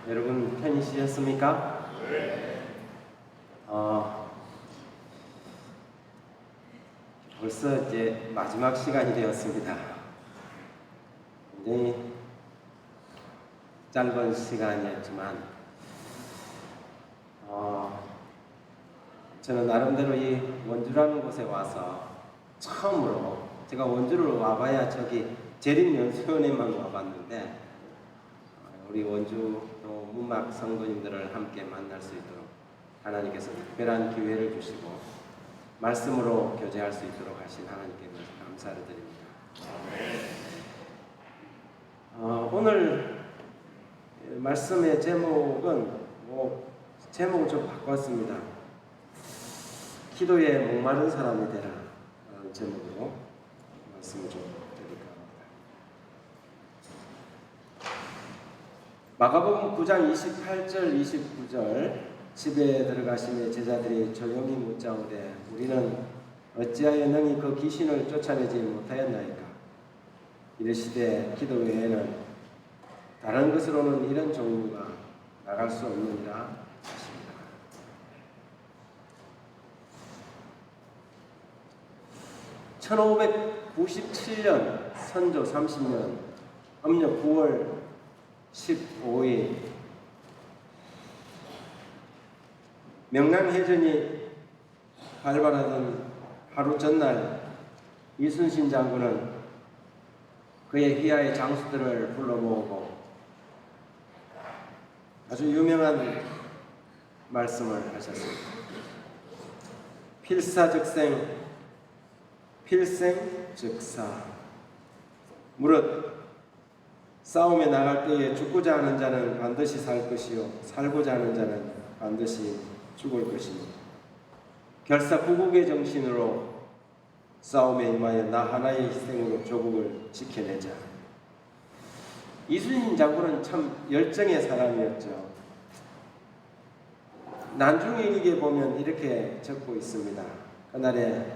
여러분 편히 쉬셨습니까? 벌써 이제 마지막 시간이 되었습니다. 굉장히 짧은 시간이었지만 저는 나름대로 이 원주라는 곳에 와서 처음으로 제가 원주를 와봐야 저기 재림연수원에만 와봤는데 우리 원주 또 문막 성도님들을 함께 만날 수 있도록 하나님께서 특별한 기회를 주시고 말씀으로 교제할 수 있도록 하신 하나님께 감사를 드립니다. 오늘 말씀의 제목은 제목을 좀 바꿨습니다. 기도에 목마른 사람이 되라 라는 제목으로 말씀을 좀 드릴까 합니다. 마가복음 9장 28절 29절 집에 들어가시며 제자들이 조용히 묻자오되 우리는 어찌하여 능히 그 귀신을 쫓아내지 못하였나이까. 이르시되 기도 외에는 다른 것으로는 이런 종류가 나갈 수 없느니라 하십니다. (1597년) 선조 30년 âm lịch 9월 15일 명랑해전이 발발하던 하루 전날 이순신 장군은 그의 휘하의 장수들을 불러 모으고 아주 유명한 말씀을 하셨습니다. 필사즉생 필생즉사. 무릇 싸움에 나갈 때에 죽고자 하는 자는 반드시 살 것이요 살고자 하는 자는 반드시 죽을 것이니 결사 구국의 정신으로 싸움에 임하여 나 하나의 희생으로 조국을 지켜내자. 이순신 장군은 참 열정의 사람이었죠. 난중일기에 보면 이렇게 적고 있습니다. 그날의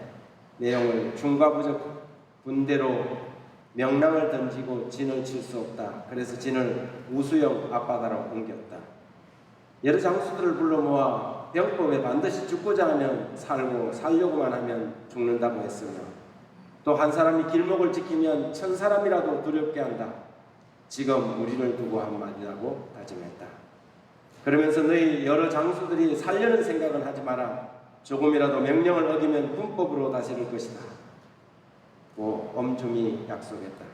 내용을 중과부적 군대로 명랑을 던지고 진을 칠 수 없다. 그래서 진을 우수영 앞바다로 옮겼다. 여러 장수들을 불러 모아 병법에 반드시 죽고자 하면 살고 살려고만 하면 죽는다고 했으며 또 한 사람이 길목을 지키면 1000사람이라도 두렵게 한다. 지금 우리를 두고 한마디라고 다짐했다. 그러면서 너희 여러 장수들이 살려는 생각은 하지 마라. 조금이라도 명령을 어기면 군법으로 다스릴 것이다. 고 엄중히 약속했다.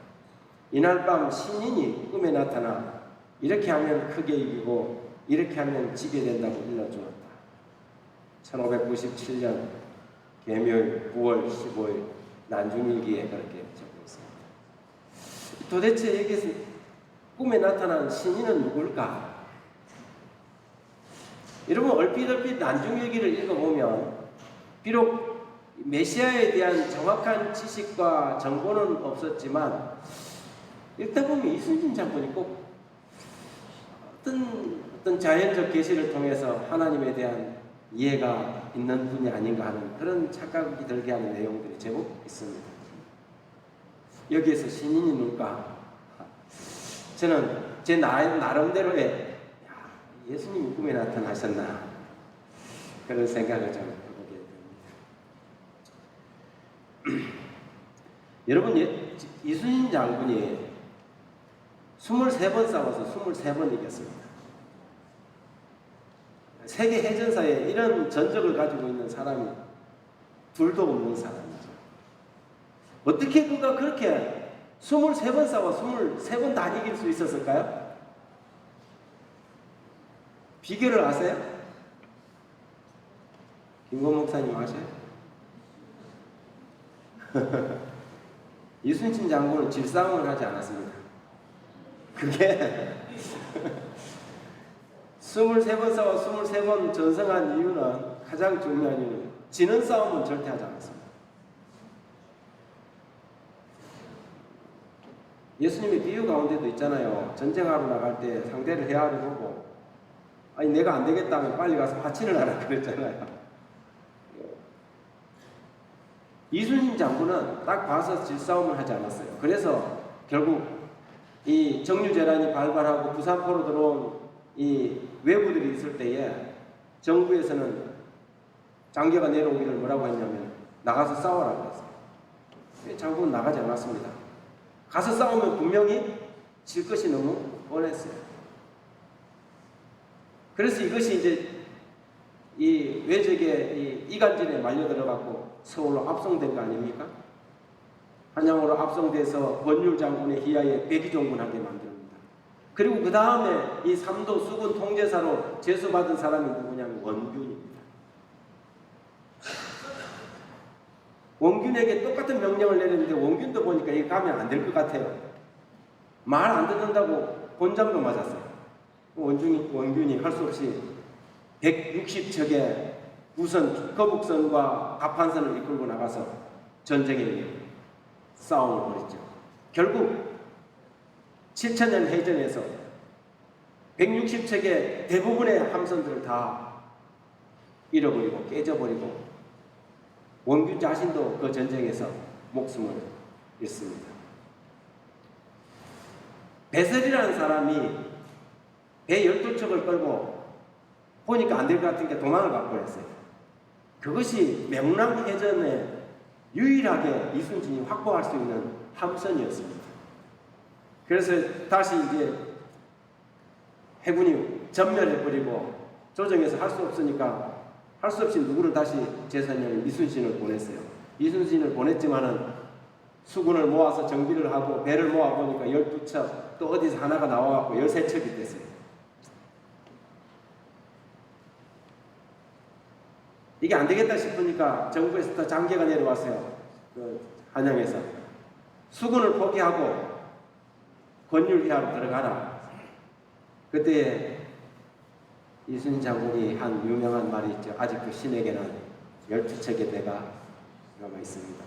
이날 밤 신인이 꿈에 나타나 이렇게 하면 크게 이기고 이렇게 하면 지게 된다고 일러주었다. 1597년 개묘일 9월 15일 난중일기에 그렇게 적고 있습니다. 도대체 여기서 꿈에 나타난 신인은 누굴까? 여러분 얼핏 난중일기를 읽어보면 비록 메시아에 대한 정확한 지식과 정보는 없었지만 읽다 보면 이순신 장군이 꼭 어떤 자연적 계시를 통해서 하나님에 대한 이해가 있는 분이 아닌가 하는 그런 착각이 들게 하는 내용들이 제법 있습니다. 여기에서 신인이 누굴까? 저는 제 나름대로의 예수님이 꿈에 나타나셨나 그런 생각을 좀 해보게 됩니다. 여러분 이순신 장군이 23번 싸워서 23번 이겼습니다. 세계 해전사에 이런 전적을 가지고 있는 사람이 둘도 없는 사람이죠. 어떻게 그가 그렇게 23번 싸워 23번 다 이길 수 있었을까요? 비결을 아세요? 김건 목사님 아세요? 이순신 장군은 질싸움을 하지 않았습니다. 그게 23번 싸워 23번 전승한 이유는 가장 중요한 이유는 지는 싸움은 절대 하지 않았습니다. 예수님의 비유 가운데도 있잖아요. 전쟁하러 나갈 때 상대를 헤아려 보고 아니 내가 안 되겠다 하면 빨리 가서 화친을 하라 그랬잖아요. 이순신 장군은 딱 봐서 질싸움을 하지 않았어요. 그래서 결국 이 정유재란이 발발하고 부산포로 들어온 이 외부들이 있을 때에 정부에서는 장교가 내려오기를 뭐라고 했냐면 나가서 싸워라고 했어요. 장군은 나가지 않았습니다. 가서 싸우면 분명히 질 것이 너무 뻔했어요. 그래서 이것이 이제 이 외적의 이간질에 말려 들어갔고 서울로 압송된 거 아닙니까? 한양으로 압송돼서 권율 장군의 희하에 백의종군하게 만듭니다. 그리고 그 다음에 이 삼도 수군 통제사로 제수받은 사람이 누구냐면 원균입니다. 원균에게 똑같은 명령을 내렸는데 원균도 보니까 이게 가면 안 될 것 같아요. 말 안 듣는다고 곤장도 맞았어요. 원균이 할 수 없이 160척의 우선 거북선과 갑판선을 이끌고 나가서 전쟁에 싸움을 벌였죠. 결국 7천년 해전에서 160척의 대부분의 함선들을 다 잃어버리고 깨져버리고 원균 자신도 그 전쟁에서 목숨을 잃습니다. 배설이라는 사람이 배 12척을 끌고 보니까 안 될 것 같은 게 도망을 갖고 했어요. 그것이 명랑해전에 유일하게 이순신이 확보할 수 있는 함선이었습니다. 그래서 다시 이제 해군이 전멸해버리고 조정해서 할 수 없으니까 할 수 없이 누구를 다시 제사장 이순신을 보냈어요. 이순신을 보냈지만은 수군을 모아서 정비를 하고 배를 모아보니까 12척 또 어디서 하나가 나와갖고 13척이 됐어요. 이게 안 되겠다 싶으니까 정부에서 또 장계가 내려왔어요. 그 한양에서 수군을 포기하고 권율휘하로 들어가라. 그때 이순신 장군이 한 유명한 말이 있죠. 아직 그 신에게는 12척의 배가 남아 있습니다.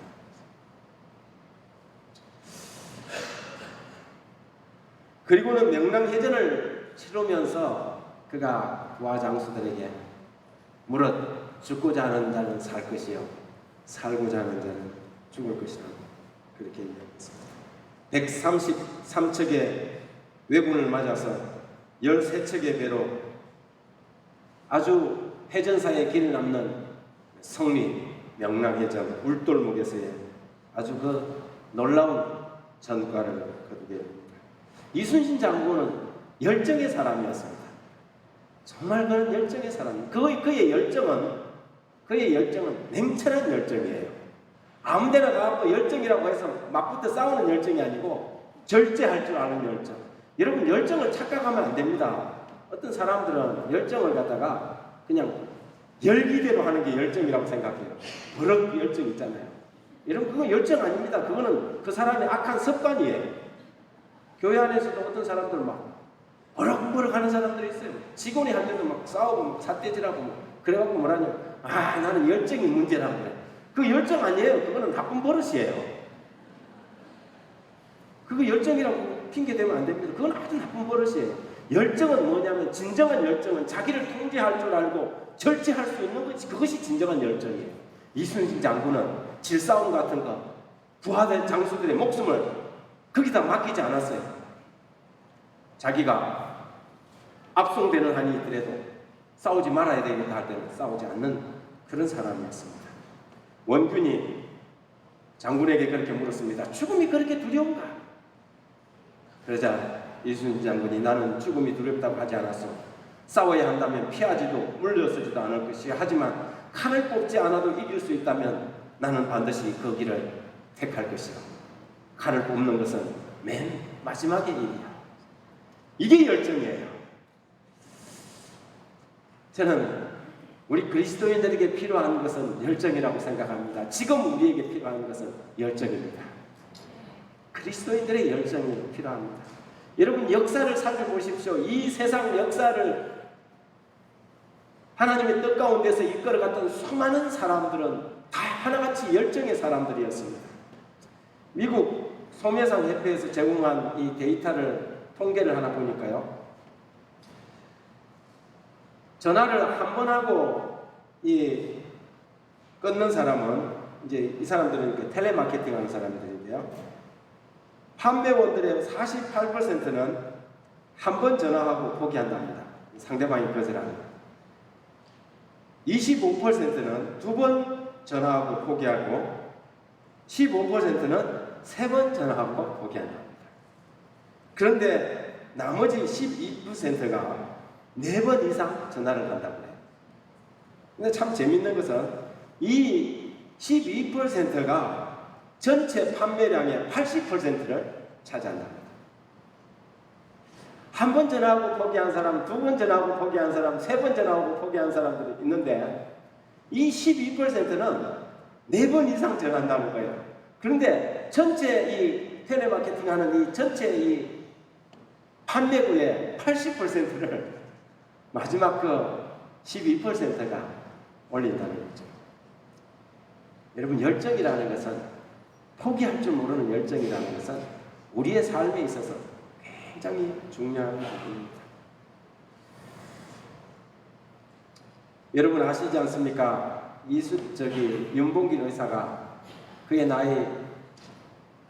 그리고는 명랑해전을 치르면서 그가 부하 장수들에게 무릇 죽고자 하는 자는 살 것이요 살고자 하는 자는 죽을 것이라고 그렇게 이야기했습니다. 133척의 왜군을 맞아서 13척의 배로 아주 해전사에 길 남는 성리 명랑해전 울돌목에서의 아주 그 놀라운 전과를 거두게 됩니다. 이순신 장군은 열정의 사람이었습니다. 정말 그런 열정의 사람. 그의 열정은 냉철한 열정이에요. 아무데나 가서 열정이라고 해서 맞붙어 싸우는 열정이 아니고 절제할 줄 아는 열정. 여러분 열정을 착각하면 안 됩니다. 어떤 사람들은 열정을 갖다가 그냥 열기대로 하는 게 열정이라고 생각해요. 버럭 열정 있잖아요. 여러분 그건 열정 아닙니다. 그거는 그 사람의 악한 습관이에요. 교회 안에서도 어떤 사람들은 막 버럭버럭 하는 사람들이 있어요. 직원이 할 때도 막 싸우고 막 삿대질하고 막 그래갖고 뭐라냐, 나는 열정이 문제라고 그래. 그 열정 아니에요. 그거는 나쁜 버릇이에요. 그거 열정이라고 핑계대면 안 됩니다. 그건 아주 나쁜 버릇이에요. 열정은 뭐냐면 진정한 열정은 자기를 통제할 줄 알고 절제할 수 있는 것이 그것이 진정한 열정이에요. 이순신 장군은 질싸움 같은 거 부하들 장수들의 목숨을 거기다 맡기지 않았어요. 자기가 압송되는 한이 있더라도 싸우지 말아야 되겠다 할 때는 싸우지 않는 그런 사람이었습니다. 원균이 장군에게 그렇게 물었습니다. 죽음이 그렇게 두려운가? 그러자 이순신 장군이 나는 죽음이 두렵다고 하지 않았어. 싸워야 한다면 피하지도 물러서지도 않을 것이야. 하지만 칼을 뽑지 않아도 이길 수 있다면 나는 반드시 그 길을 택할 것이야. 칼을 뽑는 것은 맨 마지막의 일이야. 이게 열정이에요. 저는 우리 그리스도인들에게 필요한 것은 열정이라고 생각합니다. 지금 우리에게 필요한 것은 열정입니다. 그리스도인들의 열정이 필요합니다. 여러분 역사를 살펴보십시오. 이 세상 역사를 하나님의 뜻 가운데서 이끌어갔던 수많은 사람들은 다 하나같이 열정의 사람들이었습니다. 미국 소매상 협회에서 제공한 이 데이터를 통계를 하나 보니까요. 전화를 한 번 하고 끊는 사람은 이제 이 사람들은 이렇게 텔레마케팅 하는 사람들인데요. 판매원들의 48%는 한 번 전화하고 포기한답니다. 상대방이 거절합니다. 25%는 2번 전화하고 포기하고 15%는 3번 전화하고 포기한답니다. 그런데 나머지 12%가 4번 이상 전화를 한다고 해요. 근데 참 재밌는 것은 이 12%가 전체 판매량의 80%를 차지한답니다. 한 번 전화하고 포기한 사람, 2번 전화하고 포기한 사람, 3번 전화하고 포기한 사람들이 있는데 이 12%는 4번 이상 전화한다는 거예요. 그런데 전체 이 텔레마케팅 하는 이 전체 이 판매구의 80%를 마지막 그 12%가 올린다는 거죠. 여러분, 열정이라는 것은, 포기할 줄 모르는 열정이라는 것은 우리의 삶에 있어서 굉장히 중요한 부분입니다. 여러분 아시지 않습니까? 윤봉길 의사가 그의 나이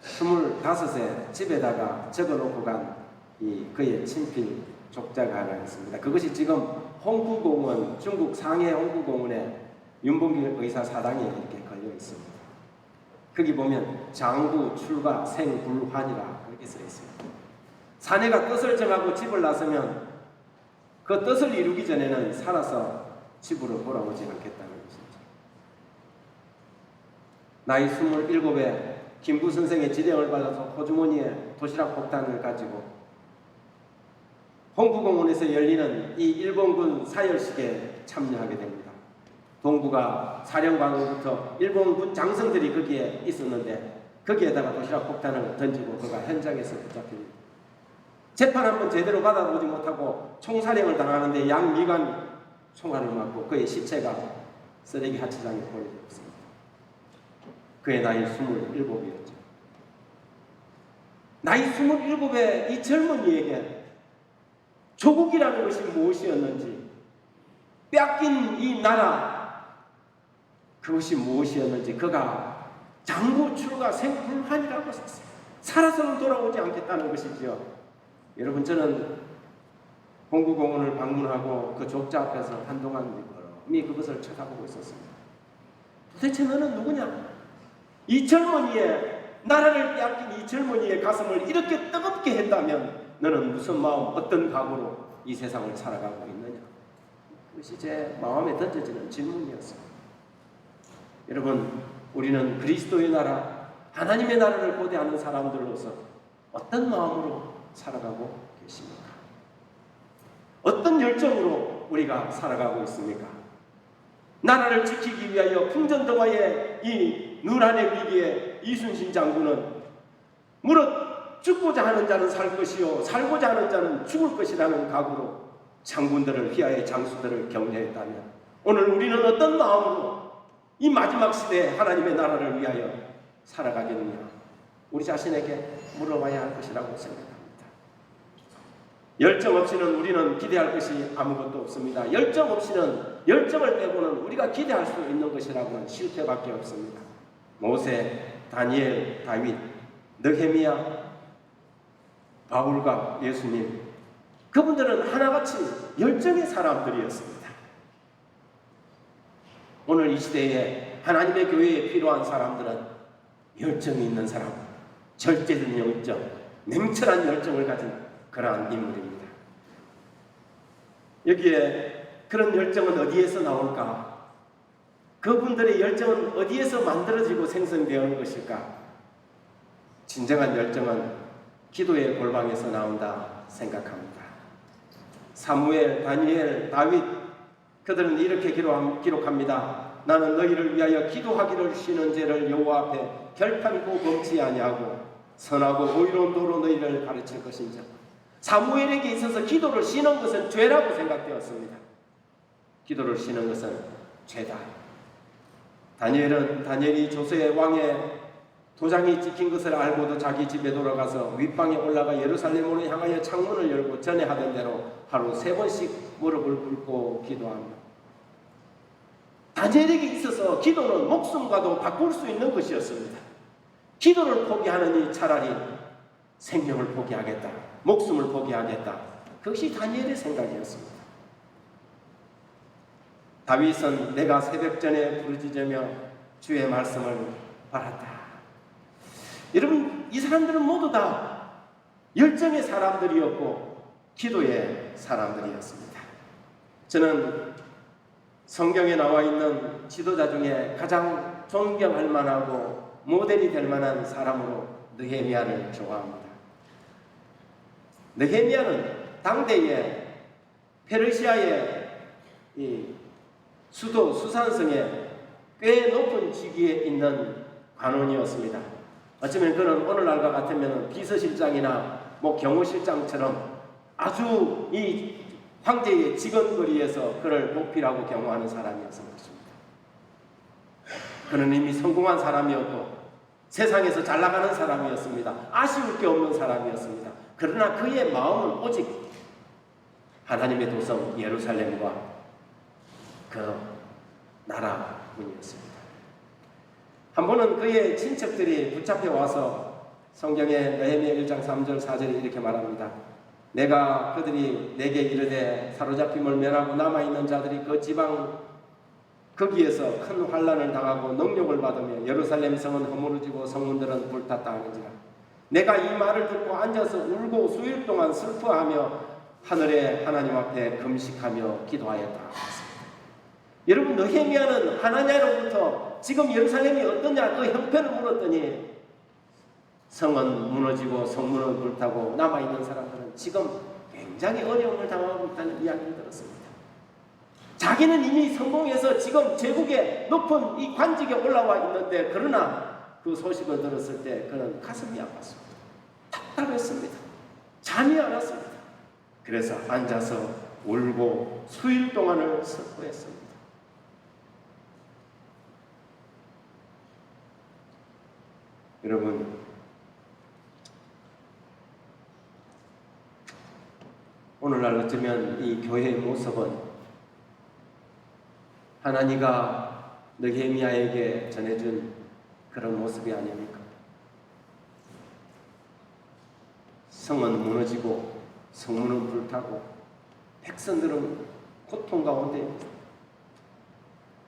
25세 집에다가 적어놓고 간 그의 친필 족자가 하나 있습니다. 그것이 지금 홍구공원, 중국 상해 홍구공원에 윤봉길 의사 사당에 이렇게 걸려 있습니다. 거기 보면 장구 출가 생불환이라 그렇게 써 있습니다. 사내가 뜻을 정하고 집을 나서면 그 뜻을 이루기 전에는 살아서 집으로 돌아오지 않겠다는 것이죠. 나이 27에 김구 선생의 지령을 받아서 호주머니에 도시락 폭탄을 가지고 홍구공원에서 열리는 이 일본군 사열식에 참여하게 됩니다. 동부가 사령관으로부터 일본군 장성들이 거기에 있었는데 거기에다가 도시락 폭탄을 던지고 그가 현장에서 붙잡힙니다. 재판 한번 제대로 받아보지 못하고 총살형을 당하는데 양미간 총알을 맞고 그의 시체가 쓰레기 하천장에 버려졌습니다. 그의 나이 27이었죠. 나이 27의 이 젊은이에게 조국이라는 것이 무엇이었는지, 뺏긴 이 나라 그것이 무엇이었는지 그가 장구 출가 생불환이라고 썼어요. 살아서는 돌아오지 않겠다는 것이지요. 여러분, 저는 홍구공원을 방문하고 그 족자 앞에서 한동안 그것을 쳐다보고 있었습니다. 도대체 너는 누구냐? 이 젊은이의, 나라를 빼앗긴 이 젊은이의 가슴을 이렇게 뜨겁게 했다면 너는 무슨 마음, 어떤 각오로 이 세상을 살아가고 있느냐? 그것이 제 마음에 던져지는 질문이었습니다. 여러분, 우리는 그리스도의 나라, 하나님의 나라를 고대하는 사람들로서 어떤 마음으로 살아가고 계십니까? 어떤 열정으로 우리가 살아가고 있습니까? 나라를 지키기 위하여 풍전등화의 이 누란의 위기에 이순신 장군은 무릇 죽고자 하는 자는 살 것이요 살고자 하는 자는 죽을 것이라는 각오로 장군들을 희야의 장수들을 격려했다면 오늘 우리는 어떤 마음으로 이 마지막 시대에 하나님의 나라를 위하여 살아가겠느냐? 우리 자신에게 물어봐야 할 것이라고 생각합니다. 열정 없이는 우리는 기대할 것이 아무것도 없습니다. 열정 없이는, 열정을 빼고는 우리가 기대할 수 있는 것이라고는 실패밖에 없습니다. 모세, 다니엘, 다윗, 느헤미야, 바울과 예수님, 그분들은 하나같이 열정의 사람들이었습니다. 오늘 이 시대에 하나님의 교회에 필요한 사람들은 열정이 있는 사람, 절제된 열정, 냉철한 열정을 가진 그러한 인물입니다. 여기에 그런 열정은 어디에서 나올까? 그분들의 열정은 어디에서 만들어지고 생성되는 것일까? 진정한 열정은 기도의 골방에서 나온다 생각합니다. 사무엘, 다니엘, 다윗, 그들은 이렇게 기록합니다. 나는 너희를 위하여 기도하기를 쉬는 죄를 여호와 앞에 결판코 범치 아니하고 선하고 오의로운 도로 너희를 가르칠 것인즉. 사무엘에게 있어서 기도를 쉬는 것은 죄라고 생각되었습니다. 기도를 쉬는 것은 죄다. 다니엘이 조세의 왕의 도장이 찍힌 것을 알고도 자기 집에 돌아가서 윗방에 올라가 예루살렘으로 향하여 창문을 열고 전에 하던 대로 하루 3번씩 무릎을 꿇고 기도합니다. 다니엘에게 있어서 기도는 목숨과도 바꿀 수 있는 것이었습니다. 기도를 포기하느니 차라리 생명을 포기하겠다, 목숨을 포기하겠다. 그것이 다니엘의 생각이었습니다. 다윗은 내가 새벽전에 부르짖으며 주의 말씀을 바랐다. 여러분, 이 사람들은 모두 다 열정의 사람들이었고 기도의 사람들이었습니다. 저는 성경에 나와 있는 지도자 중에 가장 존경할 만하고 모델이 될 만한 사람으로 느헤미야를 좋아합니다. 느헤미야는 당대의 페르시아의 이 수도 수산성에 꽤 높은 직위에 있는 관원이었습니다. 어쩌면 그는 오늘날과 같으면 비서실장이나 경호실장처럼 아주 이 황제의 직원거리에서 그를 보필하고 경호하는 사람이었을 것입니다. 그는 이미 성공한 사람이었고 세상에서 잘 나가는 사람이었습니다. 아쉬울 게 없는 사람이었습니다. 그러나 그의 마음은 오직 하나님의 도성 예루살렘과 그 나라뿐이었습니다. 한 번은 그의 친척들이 붙잡혀 와서 성경에 느헤미야 1장 3절 4절에 이렇게 말합니다. 내가 그들이 내게 이르되 사로잡힘을 면하고 남아있는 자들이 그 지방 거기에서 큰 환난을 당하고 능욕을 받으며 예루살렘 성은 허물어지고 성문들은 불탔다 하는지라. 내가 이 말을 듣고 앉아서 울고 수일 동안 슬퍼하며 하늘의 하나님 앞에 금식하며 기도하였다. 여러분, 느헤미야는 하나냐로부터 지금 예루살렘이 어떠냐 그 형편을 물었더니 성은 무너지고 성문은 불타고 남아있는 사람들은 지금 굉장히 어려움을 당하고 있다는 이야기를 들었습니다. 자기는 이미 성공해서 지금 제국의 높은 이 관직에 올라와 있는데 그러나 그 소식을 들었을 때 그는 가슴이 아팠습니다. 답답했습니다. 잠이 안 왔습니다. 그래서 앉아서 울고 수일 동안을 슬퍼했습니다. 여러분, 오늘날 어쩌면 이 교회의 모습은 하나님과 느헤미야에게 전해준 그런 모습이 아닙니까? 성은 무너지고 성문은 불타고 백성들은 고통 가운데 있습니다.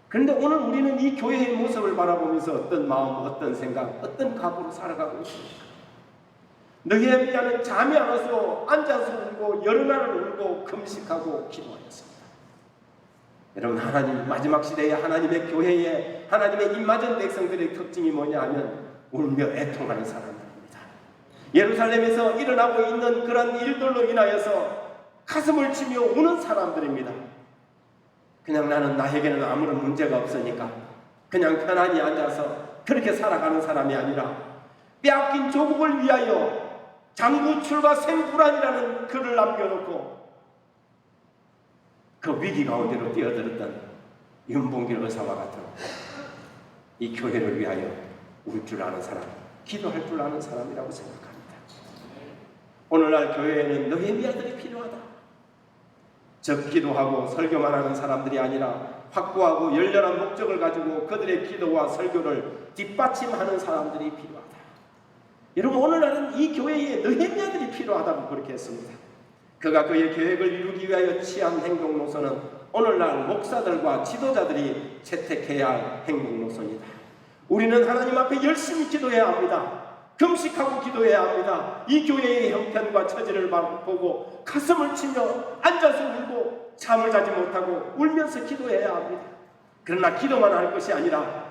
그런데 오늘 우리는 이 교회의 모습을 바라보면서 어떤 마음, 어떤 생각, 어떤 각오로 살아가고 있습니까? 느헤미야는 잠이 안 와서 앉아서 울고 여러 날을 울고 금식하고 기도하였습니다. 여러분, 하나님 마지막 시대에 하나님의 교회에 하나님의 입맞은 백성들의 특징이 뭐냐 하면 울며 애통하는 사람들입니다. 예루살렘에서 일어나고 있는 그런 일들로 인하여서 가슴을 치며 우는 사람들입니다. 그냥 나에게는 아무런 문제가 없으니까 그냥 편안히 앉아서 그렇게 살아가는 사람이 아니라 빼앗긴 조국을 위하여 장구출과 생불안이라는 글을 남겨놓고 그 위기 가운데로 뛰어들었던 윤봉길 의사와 같은 이 교회를 위하여 울 줄 아는 사람, 기도할 줄 아는 사람이라고 생각합니다. 오늘날 교회에는 느헤미야들이 필요하다. 즉 기도하고 설교만 하는 사람들이 아니라 확고하고 열렬한 목적을 가지고 그들의 기도와 설교를 뒷받침하는 사람들이 필요하다. 여러분, 오늘날은 이 교회에 느헤미야들이 필요하다고 그렇게 했습니다. 그가 그의 계획을 이루기 위하여 취한 행동 노선은 오늘날 목사들과 지도자들이 채택해야 할 행동 노선이다. 우리는 하나님 앞에 열심히 기도해야 합니다. 금식하고 기도해야 합니다. 이 교회의 형편과 처지를 보고 가슴을 치며 앉아서 울고 잠을 자지 못하고 울면서 기도해야 합니다. 그러나 기도만 할 것이 아니라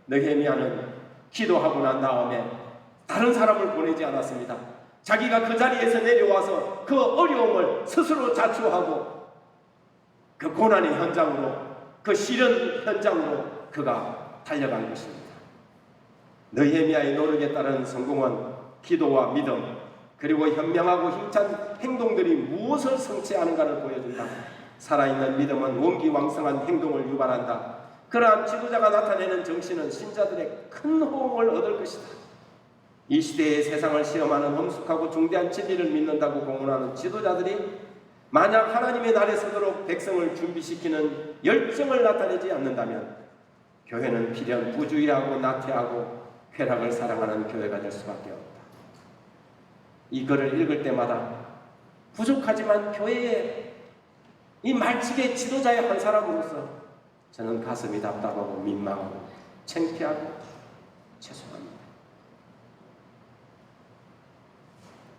느헤미야는 기도하고 난 다음에 다른 사람을 보내지 않았습니다. 자기가 그 자리에서 내려와서 그 어려움을 스스로 자초하고 그 고난의 현장으로, 그 시련 현장으로 그가 달려간 것입니다. 느헤미야의 노력에 따른 성공은 기도와 믿음 그리고 현명하고 힘찬 행동들이 무엇을 성취하는가를 보여준다. 살아있는 믿음은 원기왕성한 행동을 유발한다. 그러한 지도자가 나타내는 정신은 신자들의 큰 호응을 얻을 것이다. 이 시대의 세상을 시험하는 엄숙하고 중대한 진리를 믿는다고 공언하는 지도자들이 만약 하나님의 날에 서도록 백성을 준비시키는 열정을 나타내지 않는다면 교회는 필연 부주의하고 나태하고 쾌락을 사랑하는 교회가 될 수밖에 없다. 이 글을 읽을 때마다 부족하지만 교회에 이 말치계 지도자의 한 사람으로서 저는 가슴이 답답하고 민망하고 창피하고 죄송합니다.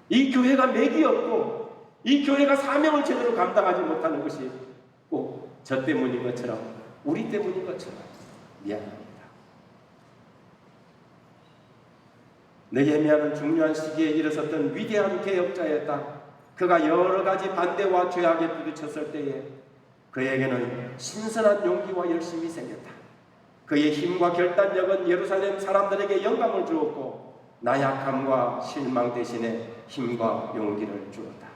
이 교회가 맥이 없고 이 교회가 사명을 제대로 감당하지 못하는 것이 꼭 저 때문인 것처럼 우리 때문인 것처럼 미안합니다. 느헤미야는 중요한 시기에 일어섰던 위대한 개혁자였다. 그가 여러 가지 반대와 죄악에 부딪혔을 때에 그에게는 신선한 용기와 열심이 생겼다. 그의 힘과 결단력은 예루살렘 사람들에게 영감을 주었고 나약함과 실망 대신에 힘과 용기를 주었다.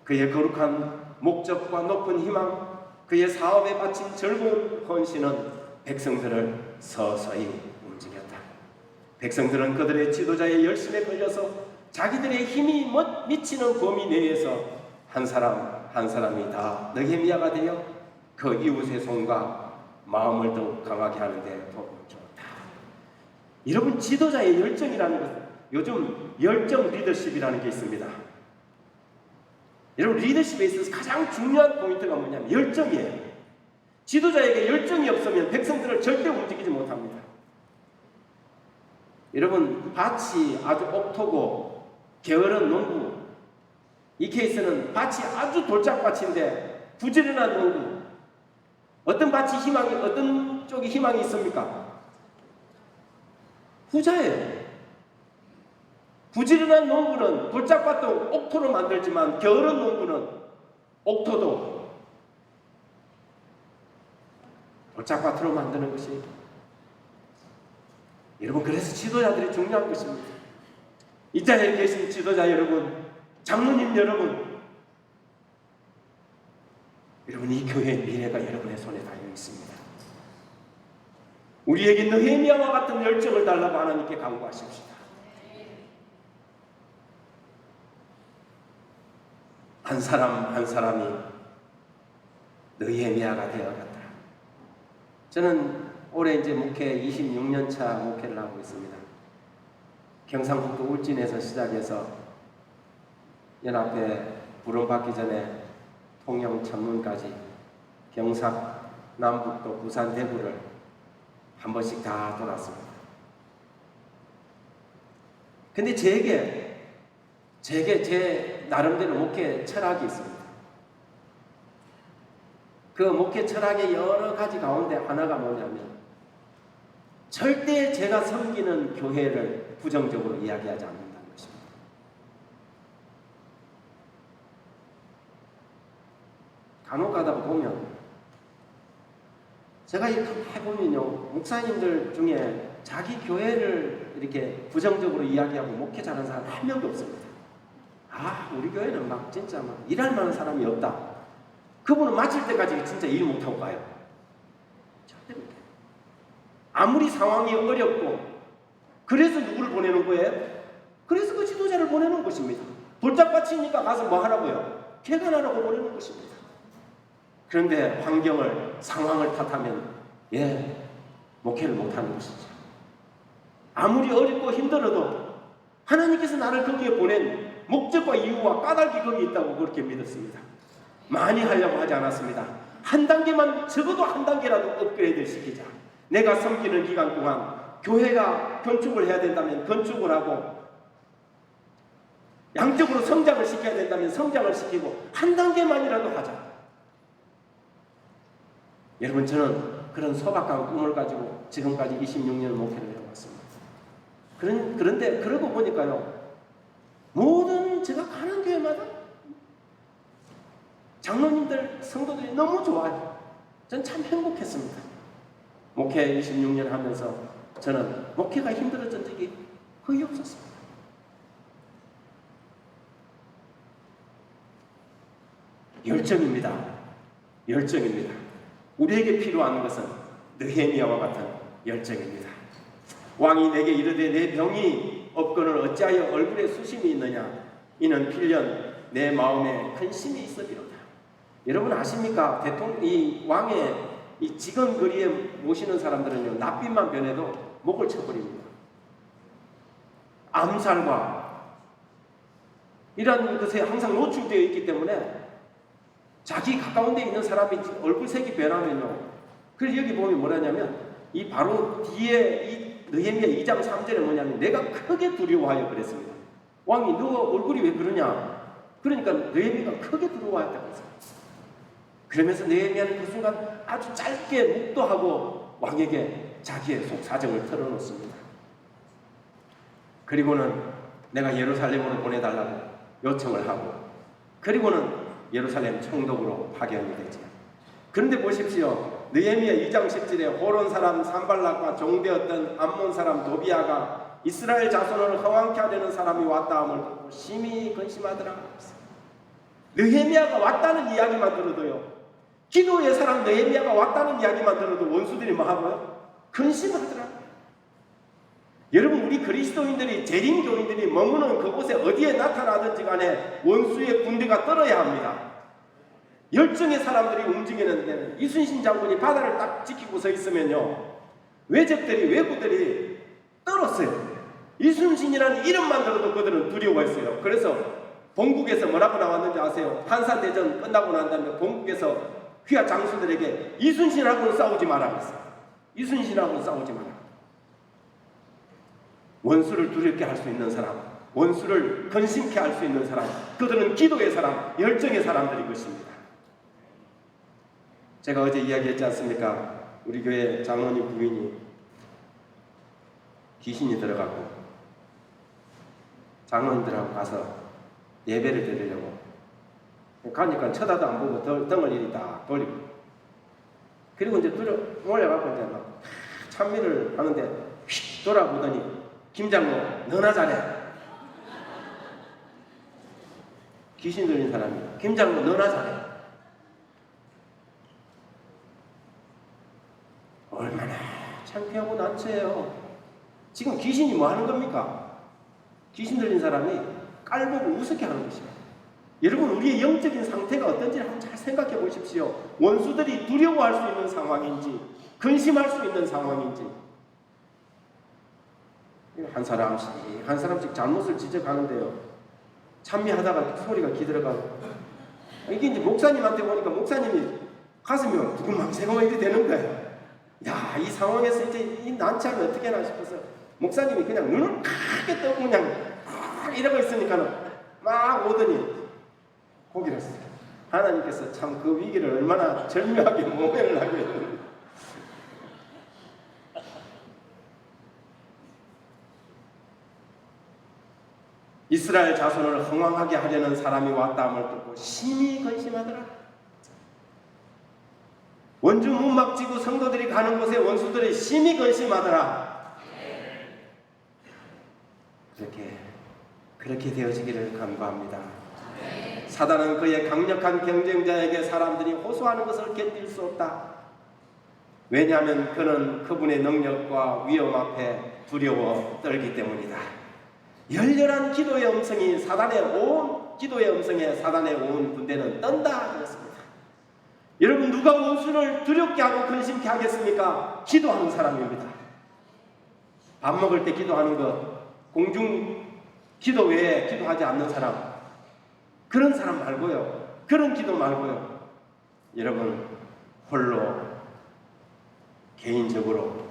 그의 거룩한 목적과 높은 희망, 그의 사업에 바친 즐거운 헌신은 백성들을 서서히 움직였다. 백성들은 그들의 지도자의 열심에 걸려서 자기들의 힘이 미치는 범위 내에서 한 사람 한 사람이 다 느헤미야가 되어 그 이웃의 손과 마음을 더욱 강하게 하는 데 도움을 주었다. 여러분, 지도자의 열정이라는 것은 요즘 열정 리더십이라는 게 있습니다. 여러분, 리더십에 있어서 가장 중요한 포인트가 뭐냐면 열정이에요. 지도자에게 열정이 없으면 백성들을 절대 움직이지 못합니다. 여러분, 밭이 아주 옥토고 게으른 농부, 이 케이스는 밭이 아주 돌짝밭인데 부지런한 농부, 어떤 쪽이 희망이 있습니까? 후자예요. 부지런한 농부는 돌짝밭도 옥토로 만들지만 게으른 농부는 옥토도 돌짝밭으로 만드는 것이, 여러분, 그래서 지도자들이 중요한 것입니다. 이 자리에 계신 지도자 여러분, 장로님 여러분, 이 교회의 미래가 여러분의 손에 달려 있습니다. 우리에게 느헤미야와 같은 열정을 달라고 하나님께 간구하십시다. 한 사람 한 사람이 느헤미야가 되어갔다. 저는 올해 이제 목회 26년 차 목회를 하고 있습니다. 경상북도 울진에서 시작해서 연합회 부름받기 전에 통영 천문까지 경상, 남북도, 부산, 대구를 한 번씩 다 돌았습니다. 근데 제게 제 나름대로 목회 철학이 있습니다. 그 목회 철학의 여러 가지 가운데 하나가 뭐냐면 절대 제가 섬기는 교회를 부정적으로 이야기하지 않는다는 것입니다. 간혹 가다가 보면 제가 이렇게 해보면요, 목사님들 중에 자기 교회를 이렇게 부정적으로 이야기하고 목회 잘하는 사람 한 명도 없습니다. 우리 교회는 막 진짜 막 일할 만한 사람이 없다. 그분은 마칠 때까지 진짜 일 못하고 가요. 절대 못해요. 아무리 상황이 어렵고, 그래서 누구를 보내는 거예요? 그래서 그 지도자를 보내는 것입니다. 돌짝밭이니까 가서 뭐 하라고요? 개간하라고 보내는 것입니다. 그런데 상황을 탓하면 목회를 못하는 것이죠. 아무리 어렵고 힘들어도 하나님께서 나를 거기에 보낸 목적과 이유와 까닭이 거기 있다고 그렇게 믿었습니다. 많이 하려고 하지 않았습니다. 한 단계만, 적어도 한 단계라도 업그레이드 시키자. 내가 섬기는 기간 동안 교회가 건축을 해야 된다면 건축을 하고, 양적으로 성장을 시켜야 된다면 성장을 시키고, 한 단계만이라도 하자. 여러분, 저는 그런 소박한 꿈을 가지고 지금까지 26년 목회를 해왔습니다. 그런데 그러고 보니까요, 모든 제가 가는 교회마다 장로님들, 성도들이 너무 좋아요. 전 참 행복했습니다. 목회 26년 하면서 저는 목회가 힘들어진 적이 거의 없었습니다. 열정입니다. 열정입니다. 우리에게 필요한 것은 느헤미야와 같은 열정입니다. 왕이 내게 이르되 내 병이 없거늘 어찌하여 얼굴에 수심이 있느냐? 이는 필연 내 마음에 근심이 있으리로다. 여러분 아십니까? 이 왕의 이 지건거리에 모시는 사람들은요, 낯빛만 변해도 목을 쳐버립니다. 암살과 이런 것에 항상 노출되어 있기 때문에 자기 가까운 데 있는 사람이 얼굴색이 변하면요. 그래서 여기 보면 뭐라냐면 이 바로 뒤에 이 느헤미야 2장 3절에 뭐냐면 내가 크게 두려워하여 그랬습니다. 왕이 너 얼굴이 왜 그러냐? 그러니까 느헤미야가 크게 두려워했다고 했어요. 그러면서 느헤미야는 그 순간 아주 짧게 묵도하고 왕에게 자기의 속 사정을 털어놓습니다. 그리고는 내가 예루살렘으로 보내달라고 요청을 하고, 그리고는 예루살렘 총독으로 파견이 되죠. 그런데 보십시오. 느헤미야 2장 10절에 호론 사람 산발락과 종되었던 암몬 사람 도비아가 이스라엘 자손을 허황케 하려는 사람이 왔다 함을 듣고 심히 근심하더라. 느헤미야가 왔다는 이야기만 들어도요, 기도의 사람 느헤미야가 왔다는 이야기만 들어도 원수들이 뭐 하고요? 근심하더라. 여러분, 우리 그리스도인들이, 재림교인들이 머무는 그곳에 어디에 나타나든지 간에 원수의 군대가 떨어야 합니다. 열정의 사람들이 움직이는 데는 이순신 장군이 바다를 딱 지키고 서 있으면요, 외구들이 떨었어요. 이순신이라는 이름만 들어도 그들은 두려워했어요. 그래서 본국에서 뭐라고 나왔는지 아세요? 한산대전 끝나고 난 다음에 본국에서 휘하 장수들에게 이순신하고는 싸우지 마라 그랬어요. 이순신하고는 싸우지 마라. 원수를 두렵게 할 수 있는 사람, 원수를 근심케 할 수 있는 사람, 그들은 기도의 사람, 열정의 사람들인 것입니다. 제가 어제 이야기했지 않습니까? 우리 교회 장로님 부인이 귀신이 들어가고 장로님들하고 가서 예배를 드리려고 가니까 쳐다도 안 보고 등을 이리 딱 돌리고, 그리고 이제 올려갖고 이제 막 찬미를 하는데 휙 돌아보더니 김장로 너나 잘해. 귀신 들린 사람이 김장로 너나 잘해. 얼마나 창피하고 난처해요. 지금 귀신이 뭐 하는 겁니까? 귀신 들린 사람이 깔보고 우습게 하는 것이에요. 여러분, 우리의 영적인 상태가 어떤지 한번 잘 생각해 보십시오. 원수들이 두려워할 수 있는 상황인지, 근심할 수 있는 상황인지. 한 사람씩 잘못을 지적하는데요, 찬미하다가 소리가 기들어가고, 이게 이제 목사님한테 보니까 목사님이 가슴이 두근망새가 이렇게 되는 거예요. 야, 이 상황에서 이제 이 난처하면 어떻게 하나 싶어서 목사님이 그냥 눈을 크게 뜨고 그냥 이러고 있으니까는 막 오더니 고기를 했어요. 하나님께서 참 그 위기를 얼마나 절묘하게 모면을 하고 있는지. 이스라엘 자손을 흥왕하게 하려는 사람이 왔다 함을 듣고 심히 근심하더라. 원주 문막지구 성도들이 가는 곳에 원수들이 심히 근심하더라. 그렇게 되어지기를 간구합니다. 사단은 그의 강력한 경쟁자에게 사람들이 호소하는 것을 견딜 수 없다. 왜냐하면 그는 그분의 능력과 위험 앞에 두려워 떨기 때문이다. 열렬한 기도의 음성에 사단의 온 군대는 떤다 그랬습니다. 여러분, 누가 원수를 두렵게 하고 근심케 하겠습니까? 기도하는 사람입니다. 밥 먹을 때 기도하는 것, 공중 기도 외에 기도하지 않는 사람, 그런 사람 말고요, 그런 기도 말고요, 여러분, 홀로 개인적으로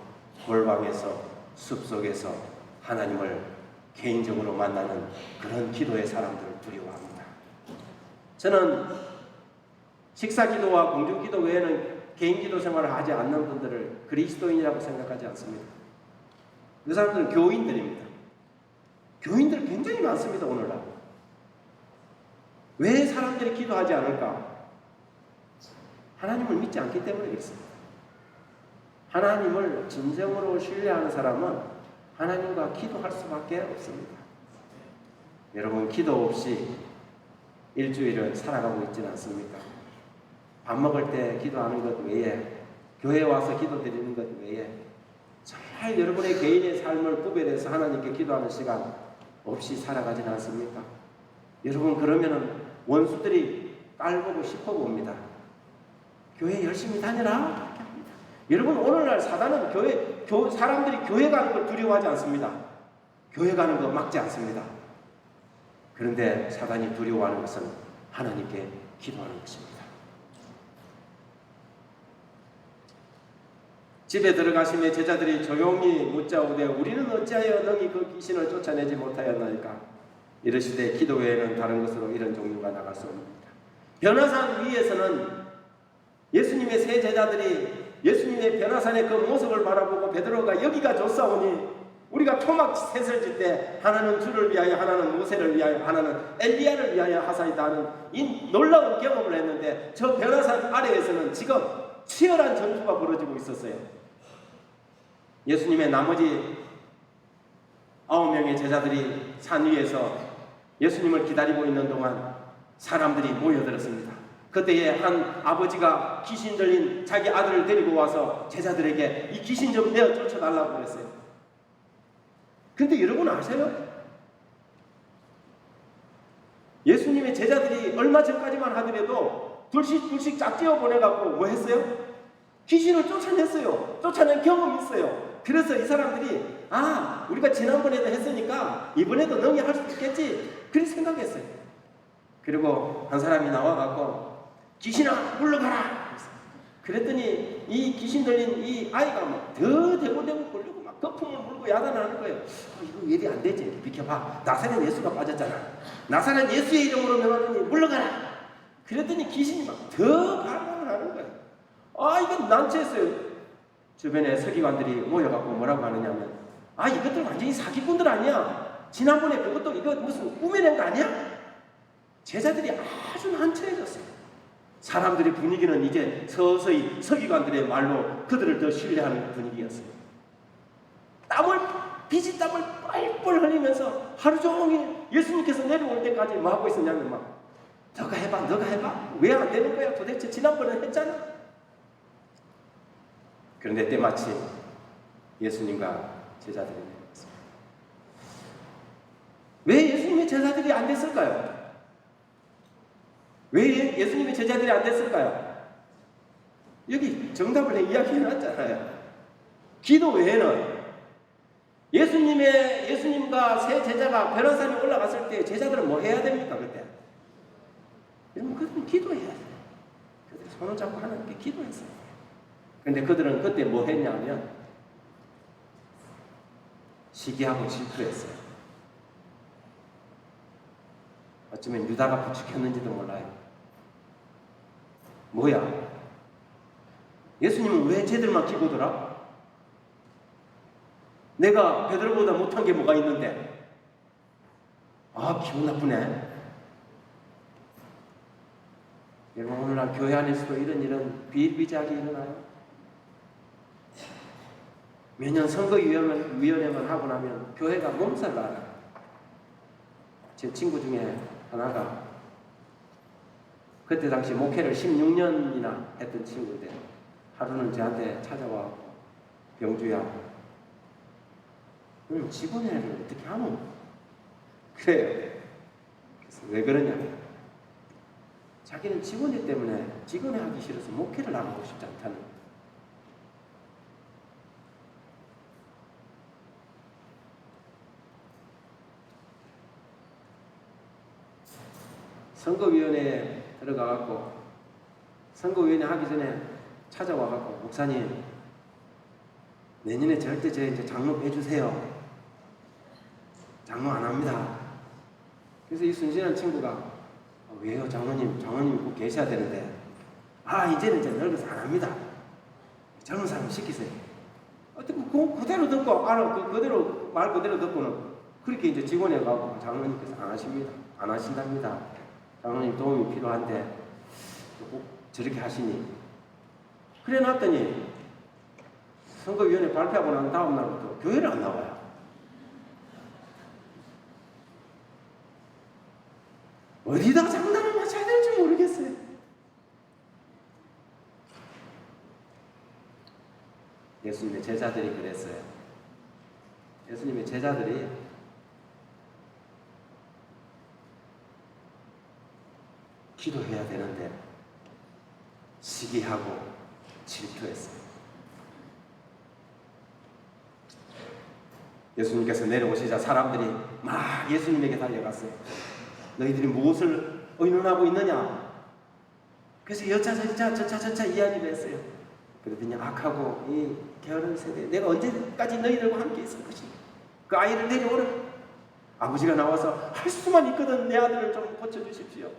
골방에서 숲속에서 하나님을 개인적으로 만나는 그런 기도의 사람들을 두려워합니다. 저는 식사 기도와 공중 기도 외에는 개인 기도 생활을 하지 않는 분들을 그리스도인이라고 생각하지 않습니다. 그 사람들은 교인들입니다. 교인들 굉장히 많습니다. 오늘날 왜 사람들이 기도하지 않을까? 하나님을 믿지 않기 때문에 그렇습니다. 하나님을 진정으로 신뢰하는 사람은 하나님과 기도할 수밖에 없습니다. 여러분, 기도 없이 일주일을 살아가고 있지는 않습니까? 밥 먹을 때 기도하는 것 외에, 교회 와서 기도 드리는 것 외에 정말 여러분의 개인의 삶을 구별해서 하나님께 기도하는 시간 없이 살아가지는 않습니까? 여러분, 그러면은 원수들이 깔보고 싶어 봅니다. 교회 열심히 다녀라. 여러분, 오늘날 사단은 사람들이 교회 가는 걸 두려워하지 않습니다. 교회 가는 거 막지 않습니다. 그런데 사단이 두려워하는 것은 하나님께 기도하는 것입니다. 집에 들어가시며 제자들이 조용히 묻자오되 우리는 어찌하여 능히 그 귀신을 쫓아내지 못하였나이까. 이르시되 기도 외에는 다른 것으로 이런 종류가 나갈 수 없습니다. 변화산 위에서는 예수님의 세 제자들이 예수님의 변화산의 그 모습을 바라보고 베드로가 여기가 좋사오니 우리가 토막 셋을 짓 때 하나는 주를 위하여 하나는 모세를 위하여 하나는 엘리야를 위하여 하사이다 하는 이 놀라운 경험을 했는데 저 변화산 아래에서는 지금 치열한 전투가 벌어지고 있었어요. 예수님의 나머지 9명의 제자들이 산 위에서 예수님을 기다리고 있는 동안 사람들이 모여들었습니다. 그때에 한 아버지가 귀신 들린 자기 아들을 데리고 와서 제자들에게 이 귀신 좀 내어 쫓아달라고 그랬어요. 근데 여러분 아세요? 예수님의 제자들이 얼마 전까지만 하더라도 둘씩 짝지어 보내갖고 뭐 했어요? 귀신을 쫓아냈어요. 쫓아낸 경험이 있어요. 그래서 이 사람들이 우리가 지난번에도 했으니까 이번에도 능히 할 수 있겠지 그렇게 생각했어요. 그리고 한 사람이 나와갖고 귀신아 물러가라 그랬더니 이 귀신 들린 이 아이가 막 더 대굴대굴 굴리고 막 거품을 물고 야단하는 거예요. 이거 일이 안 되지. 비켜봐. 나사렛 예수가 빠졌잖아. 나사렛 예수의 이름으로 명하더니 물러가라. 그랬더니 귀신이 막 더 반항을 하는 거예요. 이건 난처했어요. 주변에 서기관들이 모여갖고 뭐라고 하느냐면 이것들 완전히 사기꾼들 아니야. 지난번에 그것도 이거 무슨 꾸며낸 거 아니야? 제자들이 아주 난처해졌어요. 사람들의 분위기는 이제 서서히 서기관들의 말로 그들을 더 신뢰하는 분위기였어요. 피지땀을 뻘뻘 흘리면서 하루 종일 예수님께서 내려올 때까지 뭐 하고 있었냐면 막 너가 해봐 왜 안 되는 거야 도대체 지난번에 했잖아. 그런데 때마침 예수님과 제자들이 내려왔습니다. 왜 예수님의 제자들이 안 됐을까요? 왜 예수님의 제자들이 안 됐을까요? 여기 정답을 이야기해놨잖아요. 기도 외에는 예수님과 세 제자가 변화산에 올라갔을 때 제자들은 뭐 해야 됩니까? 그때? 여러분 그들은 기도해야 돼요. 그들이 손을 잡고 하나님께 기도했어요. 그런데 그들은 그때 뭐 했냐면 시기하고 질투했어요. 어쩌면 유다가 부추겼는지도 몰라요. 뭐야? 예수님은 왜 쟤들만 기고더라? 내가 베드로보다 못한 게 뭐가 있는데? 기분 나쁘네. 여러분 오늘날 교회 안에서도 이런 비일비재하게 일어나요. 매년 선거위원회만 하고 나면 교회가 몸살 나요. 제 친구 중에 하나가 그때 당시 목회를 16년이나 했던 친구인데 하루는 저한테 찾아와 병주야 그럼 직원회를 어떻게 하노? 그래요. 그래서 왜 그러냐? 자기는 직원회 때문에 직원회 하기 싫어서 목회를 나가고 싶지 않다는 거예요. 선거위원회에 들어가갖고 선거위원회 하기 전에 찾아와갖고 목사님 내년에 절대 저 이제 장로 빼주세요. 장로 안 합니다. 그래서 이 순진한 친구가 왜요 장로님 꼭 계셔야 되는데 이제는 이제 늙어서 안 합니다. 젊은 사람 시키세요. 그대로 듣고 그대로 말 그대로 듣고는 그렇게 이제 직원에 가고 장로님께서 안 하십니다. 안 하신답니다. 장로님 도움이 필요한데 꼭 저렇게 하시니 그래 놨더니 선거위원회 발표하고 난 다음 날부터 교회를 안 나와요. 어디다 장난을 맞춰야 될지 모르겠어요. 예수님의 제자들이 그랬어요. 예수님의 제자들이 기도해야 되는데 시기하고 질투했어요. 예수님께서 내려오시자 사람들이 막 예수님에게 달려갔어요. 너희들이 무엇을 의논하고 있느냐? 그래서 여차저차 이야기를 했어요. 그러더니 악하고 이 게으른 세대, 내가 언제까지 너희들과 함께 있을 것인가? 그 아이를 데려오라. 아버지가 나와서 할 수만 있거든 내 아들을 좀 고쳐주십시오.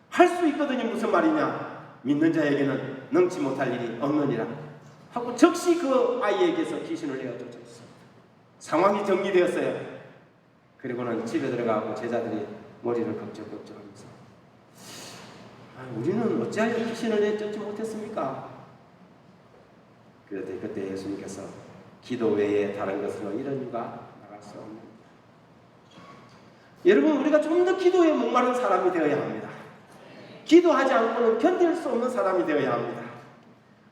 할 수 있거든이 무슨 말이냐? 믿는 자에게는 능치 못할 일이 없느니라 하고 즉시 그 아이에게서 귀신을 내어쫓았어. 상황이 정리되었어요. 그리고는 집에 들어가고 제자들이 머리를 걱적걱적하면서 우리는 어찌하여 귀신을 내쫓지 못했습니까? 그런데 그때 예수님께서 기도 외에 다른 것으로 이런 이유가 나갈 수 없는, 여러분 우리가 좀 더 기도에 목마른 사람이 되어야 합니다. 기도하지 않고는 견딜 수 없는 사람이 되어야 합니다.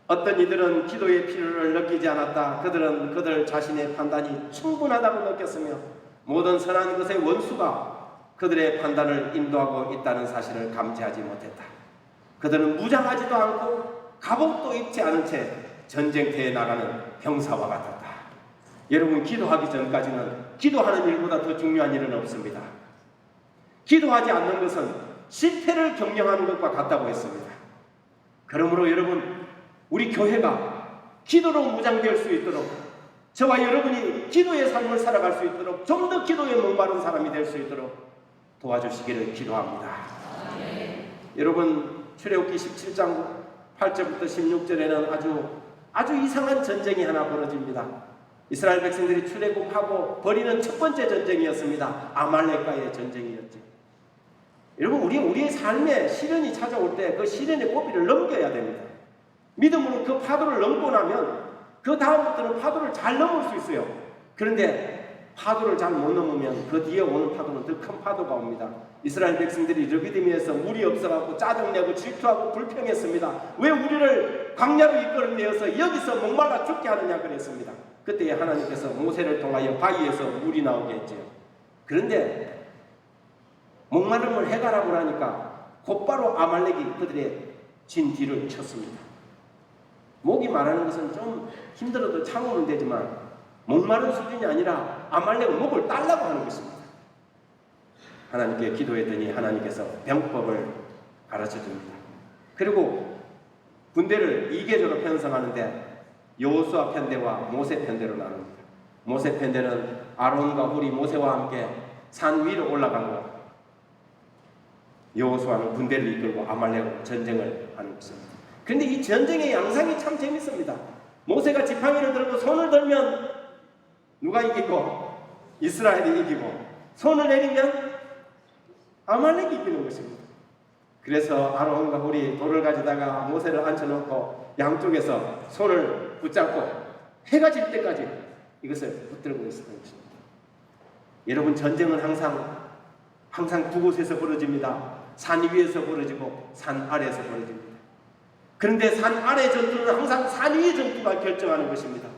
어떤 이들은 기도의 필요를 느끼지 않았다. 그들은 그들 자신의 판단이 충분하다고 느꼈으며 모든 선한 것의 원수가 그들의 판단을 인도하고 있다는 사실을 감지하지 못했다. 그들은 무장하지도 않고 갑옷도 입지 않은 채 전쟁터에 나가는 병사와 같았다. 여러분 기도하기 전까지는 기도하는 일보다 더 중요한 일은 없습니다. 기도하지 않는 것은 실패를 경영하는 것과 같다고 했습니다. 그러므로 여러분 우리 교회가 기도로 무장될 수 있도록, 저와 여러분이 기도의 삶을 살아갈 수 있도록, 좀 더 기도에 목마른 사람이 될 수 있도록 도와주시기를 기도합니다. 여러분 출애굽기 17장 8절부터 16절에는 아주 이상한 전쟁이 하나 벌어집니다. 이스라엘 백성들이 출애굽하고 벌이는 첫 번째 전쟁이었습니다. 아말렉과의 전쟁이었죠. 여러분 우리의 삶에 시련이 찾아올 때 그 시련의 고비를 넘겨야 됩니다. 믿음으로 그 파도를 넘고 나면 그 다음부터는 파도를 잘 넘을 수 있어요. 그런데 파도를 잘 못 넘으면 그 뒤에 오는 파도는 더 큰 파도가 옵니다. 이스라엘 백성들이 르비딤에서 물이 없어갖고 짜증내고 질투하고 불평했습니다. 왜 우리를 광야로 이끌어내어서 여기서 목말라 죽게 하느냐 그랬습니다. 그때 하나님께서 모세를 통하여 바위에서 물이 나오게 했죠. 그런데 목마름을 해가라고 하니까 곧바로 아말렉이 그들의 진 뒤를 쳤습니다. 목이 마르는 것은 좀 힘들어도 참으면 되지만 목마른 수준이 아니라 아말렉은 목을 딸라고 하는 것입니다. 하나님께 기도했더니 하나님께서 병법을 가르쳐 줍니다. 그리고 군대를 2계조로 편성하는데 여호수아 편대와 모세 편대로 나눕니다. 모세 편대는 아론과 훌이 모세와 함께 산 위로 올라가고 여호수아는 군대를 이끌고 아말렉과 전쟁을 하는 것입니다. 그런데 이 전쟁의 양상이 참 재밌습니다. 모세가 지팡이를 들고 손을 들면 누가 이기고 이스라엘이 이기고, 손을 내리면 아말렉이 이기는 것입니다. 그래서 아론과 훌이 돌을 가져다가 모세를 앉혀놓고 양쪽에서 손을 붙잡고 해가 질 때까지 이것을 붙들고 있었던 것입니다. 여러분 전쟁은 항상 두 곳에서 벌어집니다. 산 위에서 벌어지고 산 아래에서 벌어집니다. 그런데 산 아래 전투는 항상 산 위의 전투가 결정하는 것입니다.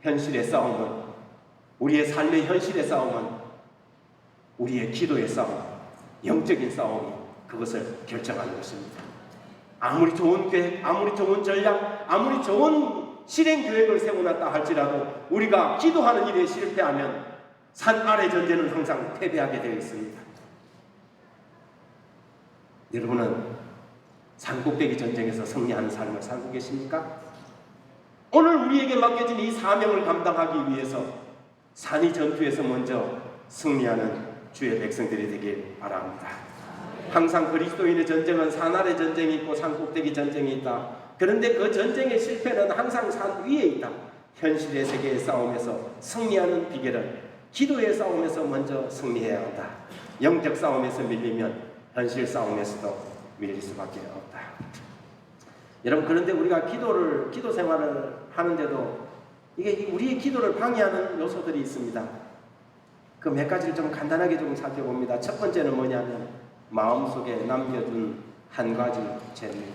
현실의 싸움은, 우리의 삶의 현실의 싸움은 우리의 기도의 싸움, 영적인 싸움이 그것을 결정하는 것입니다. 아무리 좋은 계획, 아무리 좋은 전략, 아무리 좋은 실행 계획을 세워놨다 할지라도 우리가 기도하는 일에 실패하면 산 아래 전쟁은 항상 패배하게 되어 있습니다. 여러분은 산꼭대기 전쟁에서 승리하는 삶을 살고 계십니까? 오늘 우리에게 맡겨진 이 사명을 감당하기 위해서 산이 전투에서 먼저 승리하는 주의 백성들이 되길 바랍니다. 항상 그리스도인의 전쟁은 산 아래 전쟁이 있고 산꼭대기 전쟁이 있다. 그런데 그 전쟁의 실패는 항상 산 위에 있다. 현실의 세계의 싸움에서 승리하는 비결은 기도의 싸움에서 먼저 승리해야 한다. 영적 싸움에서 밀리면 현실 싸움에서도 밀릴 수밖에 없다. 여러분 그런데 우리가 기도 생활을 하는데도 이게 우리의 기도를 방해하는 요소들이 있습니다. 그 몇 가지를 좀 간단하게 좀 살펴봅니다. 첫 번째는 뭐냐면 마음속에 남겨둔 한 가지 죄입니다.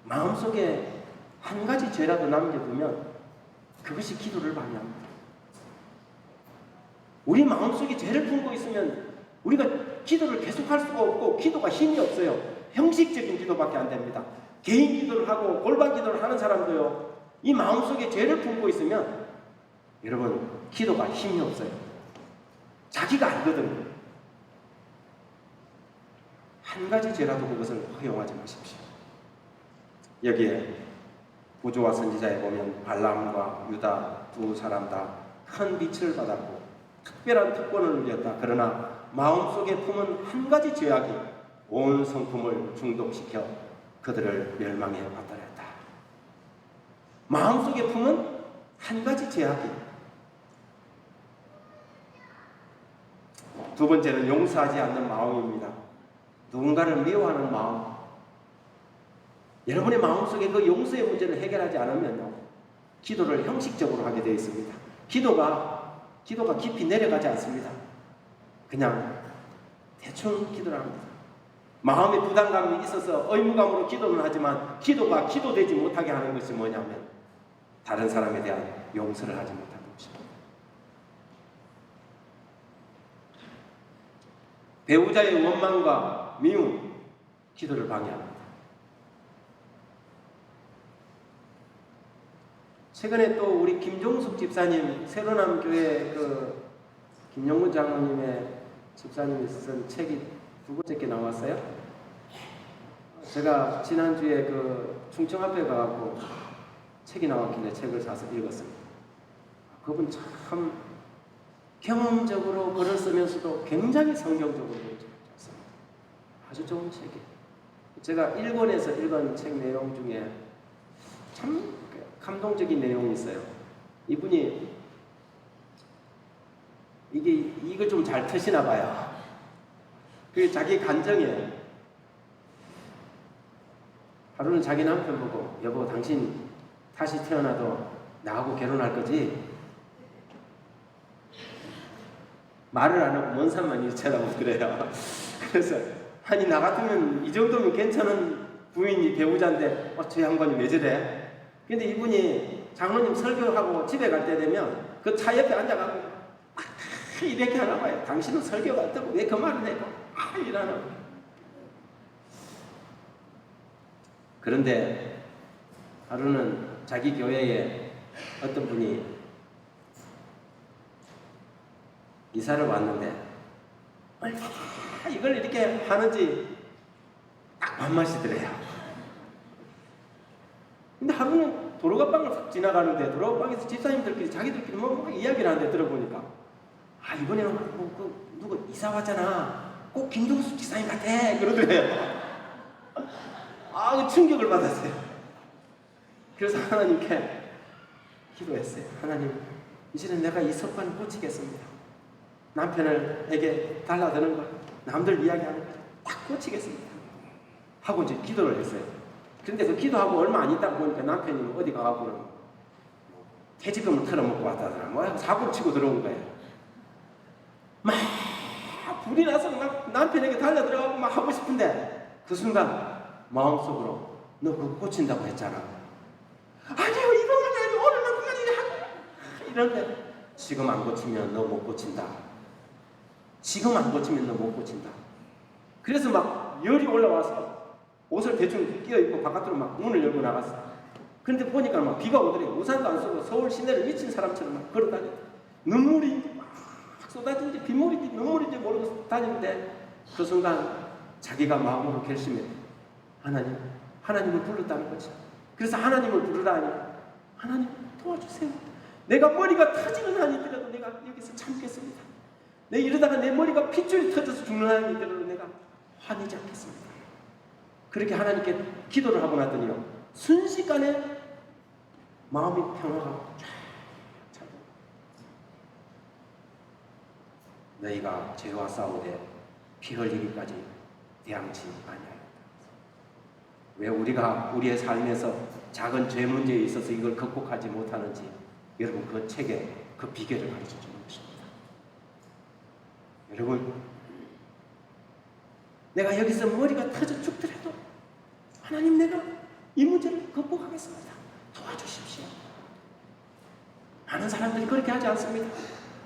마음속에 한 가지 죄라도 남겨두면 그것이 기도를 방해합니다. 우리 마음속에 죄를 품고 있으면 우리가 기도를 계속할 수가 없고 기도가 힘이 없어요. 형식적인 기도밖에 안 됩니다. 개인 기도를 하고 골반 기도를 하는 사람도요, 이 마음속에 죄를 품고 있으면 여러분 기도가 힘이 없어요. 자기가 알거든요. 한 가지 죄라도 그것을 허용하지 마십시오. 여기에 부조와 선지자에 보면 발람과 유다 두 사람 다 큰 빛을 받았고 특별한 특권을 누렸다. 그러나 마음속에 품은 한 가지 죄악이 온 성품을 중독시켜 그들을 멸망에 빠뜨렸다. 마음속에 품은 한 가지 죄악이. 두 번째는 용서하지 않는 마음입니다. 누군가를 미워하는 마음. 여러분의 마음속에 그 용서의 문제를 해결하지 않으면요, 기도를 형식적으로 하게 되어 있습니다. 기도가 깊이 내려가지 않습니다. 그냥 대충 기도를 합니다. 마음의 부담감이 있어서 의무감으로 기도는 하지만 기도가 기도되지 못하게 하는 것이 뭐냐면 다른 사람에 대한 용서를 하지 못하는 것입니다. 배우자의 원망과 미움, 기도를 방해합니다. 최근에 또 우리 김종숙 집사님, 새로남 교회 그 김영문 장로님의 집사님이 쓴 책이 두 번째 게 나왔어요. 제가 지난주에 그 충청 앞에 가고 책이 나왔길래 책을 사서 읽었습니다. 그분 참 경험적으로 글을 쓰면서도 굉장히 성경적으로 썼습니다. 아주 좋은 책이에요. 제가 일본에서 읽은 책 내용 중에 참 감동적인 내용이 있어요. 이분이 이걸 좀 잘 터시나 봐요. 그 자기 간정에 하루는 자기 남편 보고, 여보 당신 다시 태어나도 나하고 결혼할 거지? 말을 안 하고 먼 산만 이렇게 쳐다보고 그래요. 그래서 아니 나 같으면 이 정도면 괜찮은 부인이 배우자인데 저 양반이 왜 저래? 근데 이분이 장로님 설교하고 집에 갈 때 되면 그 차 옆에 앉아가지고 이렇게 하나 봐요. 당신은 설교가 어떠고 왜 그 말을 해고 이러나 봐요. 그런데 하루는 자기 교회에 어떤 분이 이사를 왔는데 이걸 이렇게 하는지 딱 밥맛이더래요. 근데 하루는 도로가방을 싹 지나가는데 도로가방에서 집사님들끼리 자기들끼리 뭐 이야기를 하는데 들어보니까 이번에는 누가 이사 왔잖아. 꼭 김종숙 집사님 같아 그러더래요. 충격을 받았어요. 그래서 하나님께 기도했어요. 하나님, 이제는 내가 이 습관을 고치겠습니다. 남편에게 달라드는 거, 남들 이야기하는 거 딱 고치겠습니다 하고 이제 기도를 했어요. 그런데 그 기도하고 얼마 안 있다 보니까 남편이 어디 가고 퇴직금을 털어먹고 왔다더라. 사고를 치고 들어온 거예요. 막 불이 나서 막 남편에게 달려들어가고 막 하고 싶은데 그 순간 마음속으로 너 그거 고친다고 했잖아. 아니요, 이것만 해도 오늘만 그만 이러는데 지금 안 고치면 너 못 고친다. 지금 안 고치면 너 못 고친다. 그래서 막 열이 올라와서 옷을 대충 끼어입고 바깥으로 막 문을 열고 나갔어. 그런데 보니까 막 비가 오더래요. 우산도 안 쓰고 서울 시내를 미친 사람처럼 막 걸어다녔. 눈물이 막 쏟아진지 빗물인지 눈물인지 모르고 다니는데 그 순간 자기가 마음으로 결심했대. 하나님을 불렀다는 거지. 그래서 하나님을 부르라니, 하나님 도와주세요. 내가 머리가 터지는 한이 있더라도 내가 여기서 참겠습니다. 내 이러다가 내 머리가 핏줄이 터져서 죽는 한이 있더라도 내가 화내지 않겠습니다. 그렇게 하나님께 기도를 하고 났더니요, 순식간에 마음이 평화가 쫙 차고, 너희가 죄와 싸우되 피 흘리기까지 대항치 아니하였다. 왜 우리가 우리의 삶에서 작은 죄 문제에 있어서 이걸 극복하지 못하는지 여러분 그 책에 그 비결을 가르쳐 주는 것입니다. 여러분, 내가 여기서 머리가 터져 죽더라도 하나님, 내가 이 문제를 극복하겠습니다. 도와주십시오. 많은 사람들이 그렇게 하지 않습니다.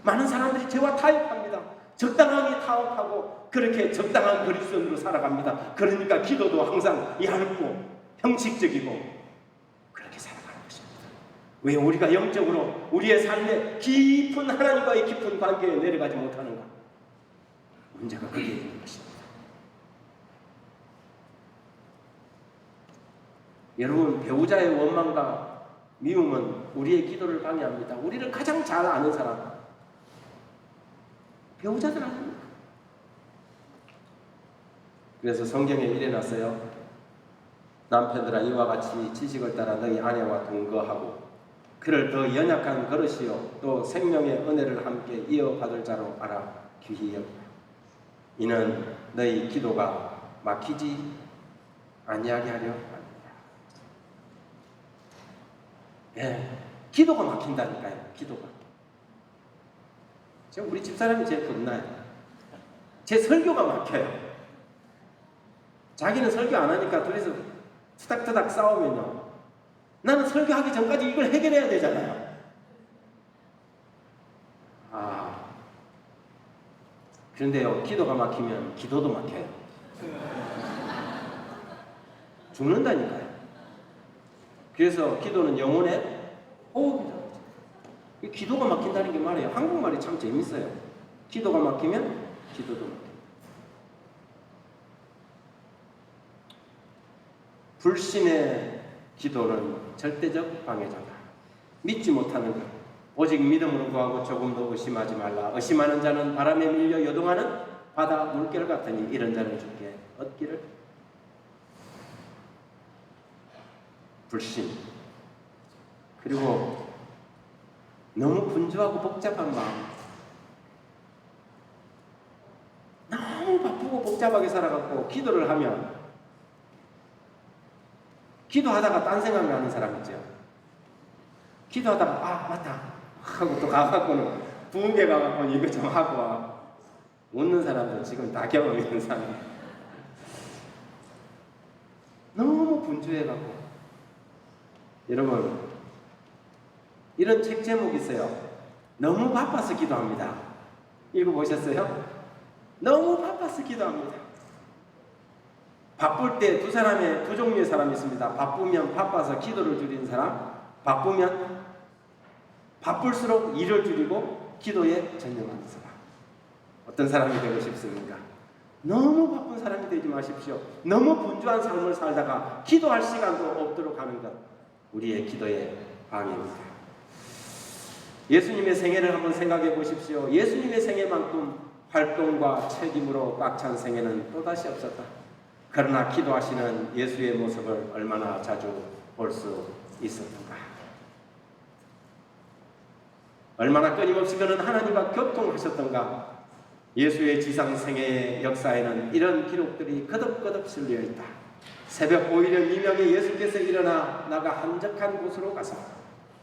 많은 사람들이 죄와 타협합니다. 적당하게 타협하고 그렇게 적당한 그리스도인으로 살아갑니다. 그러니까 기도도 항상 얇고 형식적이고 그렇게 살아가는 것입니다. 왜 우리가 영적으로 우리의 삶에 깊은 하나님과의 깊은 관계에 내려가지 못하는가? 문제가 거기에 있는 것입니다. 여러분, 배우자의 원망과 미움은 우리의 기도를 방해합니다. 우리를 가장 잘 아는 사람, 배우자들 아닙니까? 그래서 성경에 이래놨어요. 남편들아, 이와 같이 지식을 따라 너희 아내와 동거하고 그를 더 연약한 그릇이요 또 생명의 은혜를 함께 이어받을 자로 알아 귀히 여기라. 이는 너희 기도가 막히지 아니하게 하려 합니다. 예, 기도가 막힌다니까요. 기도가. 지금 우리 집사람이 제일 겁나요. 제 설교가 막혀요. 자기는 설교 안 하니까 둘이서 투닥투닥 싸우면요, 나는 설교하기 전까지 이걸 해결해야 되잖아요. 그런데요, 기도가 막히면 기도도 막혀요. 죽는다니까요. 그래서 기도는 영혼의 호흡이다. 기도가 막힌다는 게 말이에요. 한국말이 참 재밌어요. 기도가 막히면 기도도 막혀요. 불신의 기도는 절대적 방해자다. 믿지 못하는 것, 오직 믿음으로 구하고 조금도 의심하지 말라. 의심하는 자는 바람에 밀려 요동하는 바다 물결 같으니 이런 자는 주께 얻기를. 불신, 그리고 너무 분주하고 복잡한 마음, 너무 바쁘고 복잡하게 살아갖고 기도를 하면, 기도하다가 딴 생각을 하는 사람 있죠. 기도하다가 맞다 하고 또 가갖고는 부흥회 가갖고 이거 좀 하고 와. 웃는 사람들 지금 다 경험 있는 사람. 너무 분주해갖고. 여러분, 이런 책 제목이 있어요. 너무 바빠서 기도합니다. 읽어보셨어요? 너무 바빠서 기도합니다. 바쁠 때 두 종류의 사람이 있습니다. 바쁘면 바빠서 기도를 줄이는 사람, 바쁘면 바쁠수록 일을 줄이고 기도에 전념하는 사람. 어떤 사람이 되고 싶습니까? 너무 바쁜 사람이 되지 마십시오. 너무 분주한 삶을 살다가 기도할 시간도 없도록 하는 것, 우리의 기도의 방해입니다. 예수님의 생애를 한번 생각해 보십시오. 예수님의 생애만큼 활동과 책임으로 꽉 찬 생애는 또다시 없었다. 그러나 기도하시는 예수의 모습을 얼마나 자주 볼 수 있었던가. 얼마나 끊임없이 그는 하나님과 교통하셨던가. 예수의 지상 생애의 역사에는 이런 기록들이 거듭거듭 실려있다. 새벽 5일의 미명에 예수께서 일어나 나가 한적한 곳으로 가서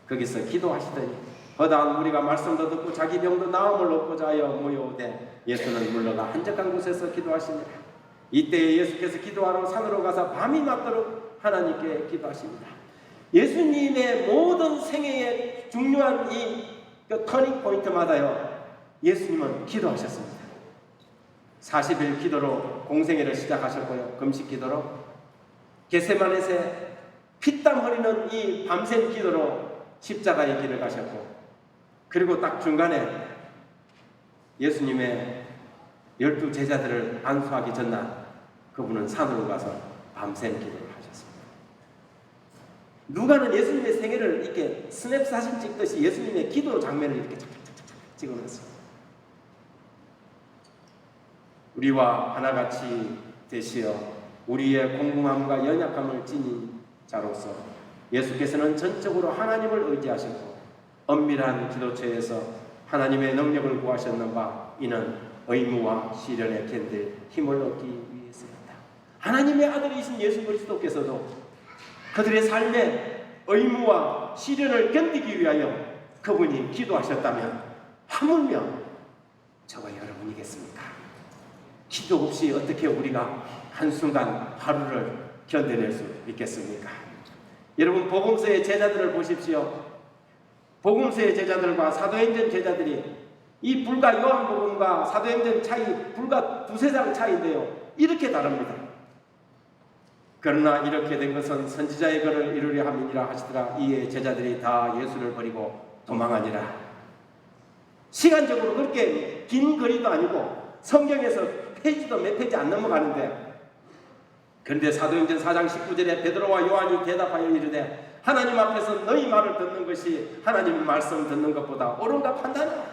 거기서 기도하시더니 허다한 무리가 말씀도 듣고 자기 병도 나음을 얻고자 하여 모여오되 예수는 물러가 한적한 곳에서 기도하시니라. 이때에 예수께서 기도하러 산으로 가서 밤이 맞도록 하나님께 기도하십니다. 예수님의 모든 생애의 중요한 이 터닝 포인트마다요, 예수님은 기도하셨습니다. 40일 기도로 공생애를 시작하셨고요, 금식 기도로 겟세마네에서 피땀 흘리는 이 밤샘 기도로 십자가의 길을 가셨고, 그리고 딱 중간에 예수님의 12 제자들을 안수하기 전날 그분은 산으로 가서 밤샘 기도를 하셨습니다. 누가는 예수님의 생애를 이렇게 스냅 사진 찍듯이 예수님의 기도 장면을 이렇게 착착착착 찍어놨습니다. 우리와 하나같이 되시어 우리의 공공함과 연약함을 지닌 자로서 예수께서는 전적으로 하나님을 의지하셨고 엄밀한 기도처에서 하나님의 능력을 구하셨는 바 이는 의무와 시련에 견딜 힘을 얻기 위해서였다. 하나님의 아들이신 예수 그리스도께서도 그들의 삶의 의무와 시련을 견디기 위하여 그분이 기도하셨다면 하물며 저와 여러분이겠습니까? 기도 없이 어떻게 우리가 한순간 하루를 견뎌낼 수 있겠습니까? 여러분, 복음서의 제자들을 보십시오. 복음서의 제자들과 사도행전 제자들이 이 불과 요한복음과 사도행전 차이 불과 2-3장 차이인데요, 이렇게 다릅니다. 그러나 이렇게 된 것은 선지자의 글을 이루려 함이니라 하시더라. 이에 제자들이 다 예수를 버리고 도망하니라. 시간적으로 그렇게 긴 거리도 아니고 성경에서 페이지도 몇 페이지 안 넘어가는데 그런데 사도행전 4장 19절에 베드로와 요한이 대답하여 이르되 하나님 앞에서 너희 말을 듣는 것이 하나님의 말씀 듣는 것보다 옳은가 판단하라.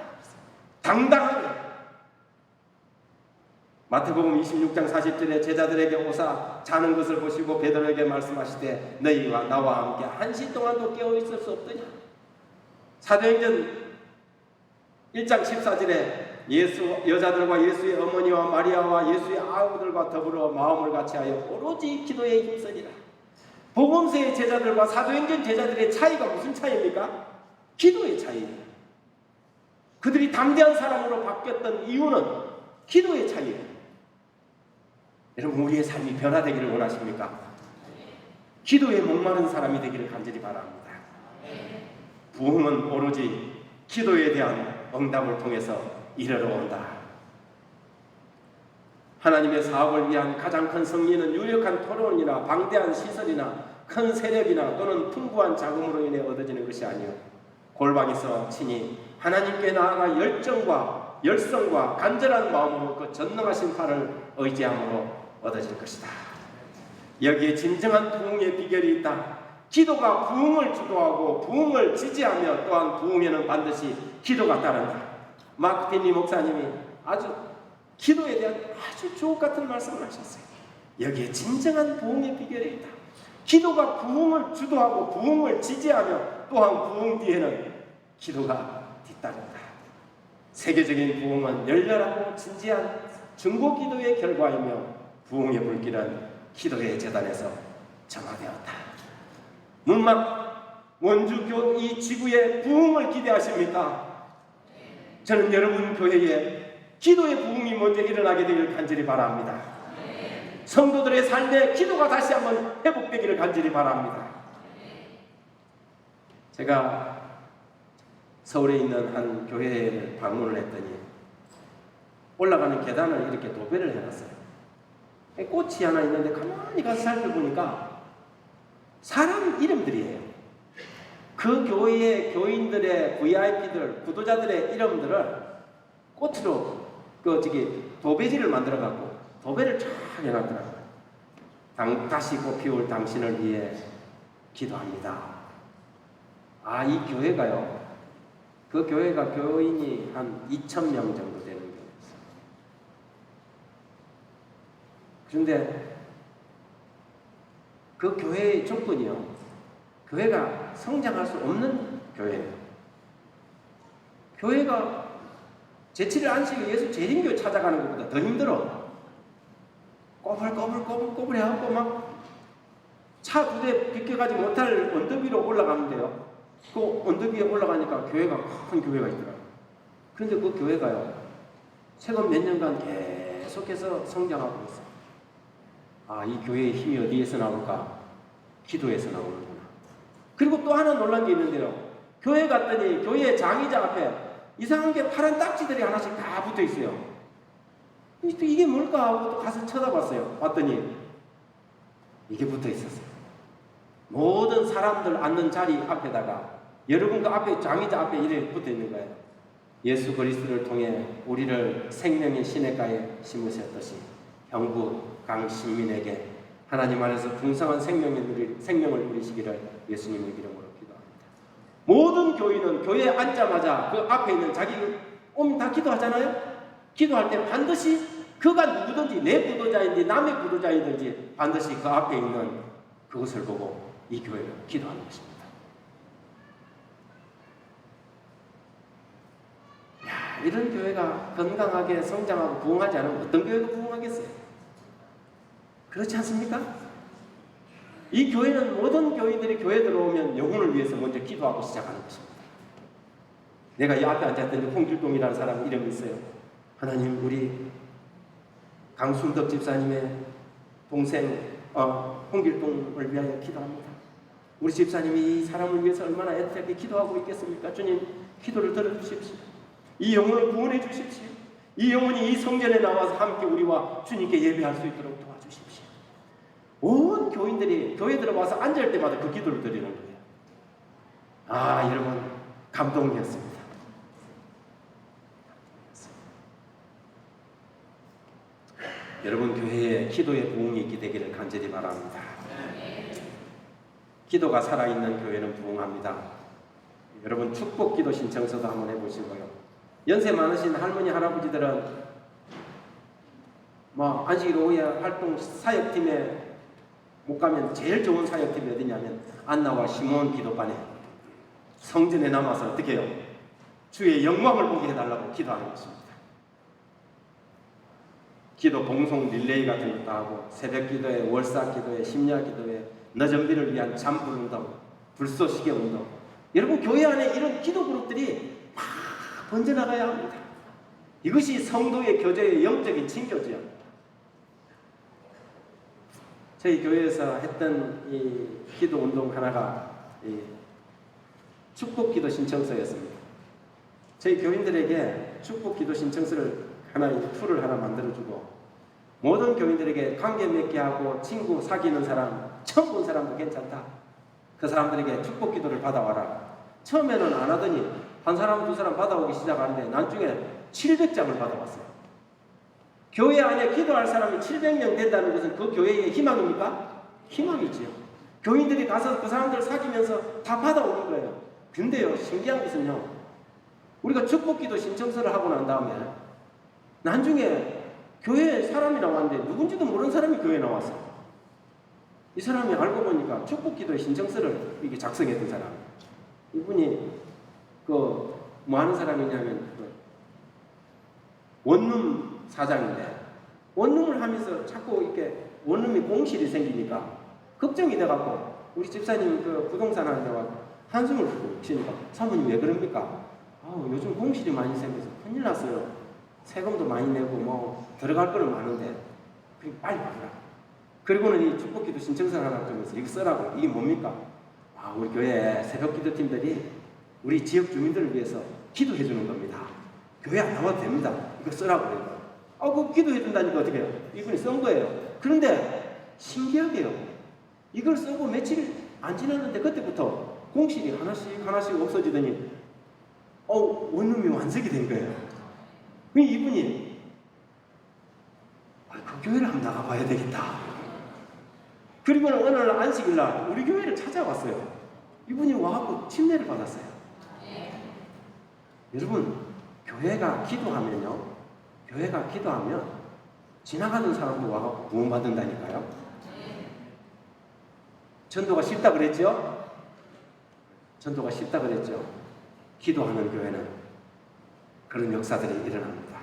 당당하게. 마태복음 26장 40절에 제자들에게 오사 자는 것을 보시고 베드로에게 말씀하시되 너희와 나와 함께 한시 동안도 깨어 있을 수 없더냐. 사도행전 1장 14절에 여자들과 예수의 어머니와 마리아와 예수의 아우들과 더불어 마음을 같이하여 오로지 기도에 힘쓰리라. 복음서의 제자들과 사도행전 제자들의 차이가 무슨 차이입니까? 기도의 차이예요. 그들이 담대한 사람으로 바뀌었던 이유는 기도의 차이예요. 여러분, 우리의 삶이 변화되기를 원하십니까? 기도에 목마른 사람이 되기를 간절히 바랍니다. 부흥은 오로지 기도에 대한 응답을 통해서 이르러 온다. 하나님의 사업을 위한 가장 큰 승리는 유력한 토론이나 방대한 시설이나 큰 세력이나 또는 풍부한 자금으로 인해 얻어지는 것이 아니요 골방에서 친히 하나님께 나아가 열정과 열성과 간절한 마음으로 그 전능하신 팔을 의지함으로 얻어질 것이다. 여기에 진정한 부흥의 비결이 있다. 기도가 부흥을 주도하고 부흥을 지지하며 또한 부흥에는 반드시 기도가 따른다. 마크 핀리 목사님이 아주 기도에 대한 아주 주옥 같은 말씀을 하셨어요. 여기에 진정한 부흥의 비결이 있다. 기도가 부흥을 주도하고 부흥을 지지하며 또한 부흥 뒤에는 기도가 뒤따른다. 세계적인 부흥은 열렬하고 진지한 중보 기도의 결과이며 부흥의 불길은 기도의 재단에서 점화되었다. 문막 원주교 이 지구의 부흥을 기대하십니까? 저는 여러분 교회에 기도의 부흥이 먼저 일어나게 되기를 간절히 바랍니다. 성도들의 삶에 기도가 다시 한번 회복되기를 간절히 바랍니다. 제가 서울에 있는 한 교회를 방문을 했더니 올라가는 계단을 이렇게 도배를 해놨어요. 꽃이 하나 있는데 가만히 가서 살펴보니까 사람 이름들이에요. 그 교회의 교인들의 VIP들, 구도자들의 이름들을 꽃으로 도배지를 만들어갖고 도배를 쫙 해놨더라고요. 다시 꽃피울 당신을 위해 기도합니다. 아, 이 교회가요. 그 교회가 교인이 한 2,000명 정도 되는 교회였어요. 그런데 그 교회의 조건이요. 교회가 성장할 수 없는 교회예요. 교회가 제7일 안식일 예수 재림교회 찾아가는 것보다 더 힘들어. 꼬불꼬불 해갖고 막 차 2대 비켜가지 못할 언덕 위로 올라가는데요. 그 언덕 위에 올라가니까 교회가 큰 교회가 있더라고요. 그런데 그 교회가요. 최근 몇 년간 계속해서 성장하고 있어요. 아, 이 교회의 힘이 어디에서 나올까? 기도에서 나오는구나. 그리고 또 하나 놀란 게 있는데요. 교회 갔더니 교회 장의자 앞에 이상한 게 파란 딱지들이 하나씩 다 붙어 있어요. 이게 뭘까 하고 또 가서 쳐다봤어요. 봤더니 이게 붙어 있었어요. 모든 사람들 앉는 자리 앞에다가 여러분 그 앞에 장의자 앞에 이렇게 붙어 있는 거예요. 예수 그리스도를 통해 우리를 생명의 시냇가에 심으셨듯이 형부 강신민에게 하나님 안에서 풍성한 생명을 누리시기를 예수님의 이름으로 기도합니다. 모든 교인은 교회에 앉자마자 그 앞에 있는 자기 오면 다 기도하잖아요. 기도할 때 반드시 그가 누구든지 내 구도자인지 남의 구도자이든지 반드시 그 앞에 있는 그것을 보고 이 교회를 기도하는 것입니다. 야, 이런 교회가 건강하게 성장하고 부흥하지 않으면 어떤 교회가 부흥하겠어요? 그렇지 않습니까? 이 교회는 모든 교인들이 교회 들어오면 영혼을 위해서 먼저 기도하고 시작하는 것입니다. 내가 이 앞에 앉았더니 홍길동이라는 사람 이름이 있어요. 하나님, 우리 강순덕 집사님의 동생 홍길동을 위하여 기도합니다. 우리 집사님이 이 사람을 위해서 얼마나 애타게 기도하고 있겠습니까? 주님, 기도를 들어주십시오. 이 영혼을 구원해 주십시오. 이 영혼이 이 성전에 나와서 함께 우리와 주님께 예배할 수 있도록 도와주십시오. 온 교인들이 교회 들어와서 앉을 때마다 그 기도를 드리는 거예요. 아, 여러분, 감동이었습니다. 여러분 교회에 기도의 부흥이 있게 되기를 간절히 바랍니다. 기도가 살아있는 교회는 부흥합니다. 여러분 축복 기도 신청서도 한번 해보시고요. 연세 많으신 할머니 할아버지들은 안식일 오후에 활동 사역팀에 못 가면 제일 좋은 사역팀이 어디냐면 안나와 시몬 기도반에 성전에 남아서 어떻게 해요? 주의 영광을 보게 해달라고 기도하는 것입니다. 기도 봉송 릴레이 같은 것도 하고 새벽 기도에 월사 기도에 심야 기도에 너전비를 위한 잠불 운동, 불쏘시개 운동. 여러분 교회 안에 이런 기도 그룹들이 막 번져나가야 합니다. 이것이 성도의 교제의 영적인 친교지요. 저희 교회에서 했던 이 기도 운동 하나가 이 축복 기도 신청서였습니다. 저희 교인들에게 축복 기도 신청서를 하나의 툴을 하나 만들어주고 모든 교인들에게 관계 맺게 하고 친구 사귀는 사람 처음 본 사람도 괜찮다. 그 사람들에게 축복 기도를 받아와라. 처음에는 안 하더니 한 사람 두 사람 받아오기 시작하는데 나중에 700장을 받아왔어요. 교회 안에 기도할 사람이 700명 된다는 것은 그 교회의 희망입니까? 희망이지요. 교인들이 가서 그 사람들 사귀면서 다 받아오는 거예요. 근데요 신기한 것은요 우리가 축복기도 신청서를 하고 난 다음에 나중에 교회에 사람이 나왔는데 누군지도 모르는 사람이 교회에 나왔어요. 이 사람이 알고 보니까 축복기도의 신청서를 이게 작성했던 사람. 이분이 뭐 하는 사람이냐면 원룸 사장인데 원룸을 하면서 자꾸 이렇게 원룸이 공실이 생기니까 걱정이 돼갖고 우리 집사님 그 부동산 하는 데가 한숨을 쉬니까 사모님 왜 그럽니까? 요즘 공실이 많이 생겨서 큰일 났어요. 세금도 많이 내고 들어갈 거는 많은데 빨리 와라. 그리고는 이 축복기도 신청서를 하나 주면서 이거 써라고. 이게 뭡니까? 우리 교회 새벽기도팀들이 우리 지역 주민들을 위해서 기도해 주는 겁니다. 교회 안 나와도 됩니다. 이거 쓰라고 그래요. 그 기도해 준다니까 어떻게 해요? 이분이 쓴 거예요. 그런데 신기하게요. 이걸 쓰고 며칠 안 지났는데 그때부터 공실이 하나씩 없어지더니 원룸이 완성이 된 거예요. 이분이 그 교회를 한번 나가봐야 되겠다. 그리고는 어느 날 안식일날 우리 교회를 찾아왔어요. 이분이 와갖고 침례를 받았어요. 여러분 교회가 기도하면 지나가는 사람도 와갖고 구원 받는다니까요. 전도가 쉽다 그랬죠? 전도가 쉽다 그랬죠? 기도하는 교회는 그런 역사들이 일어납니다.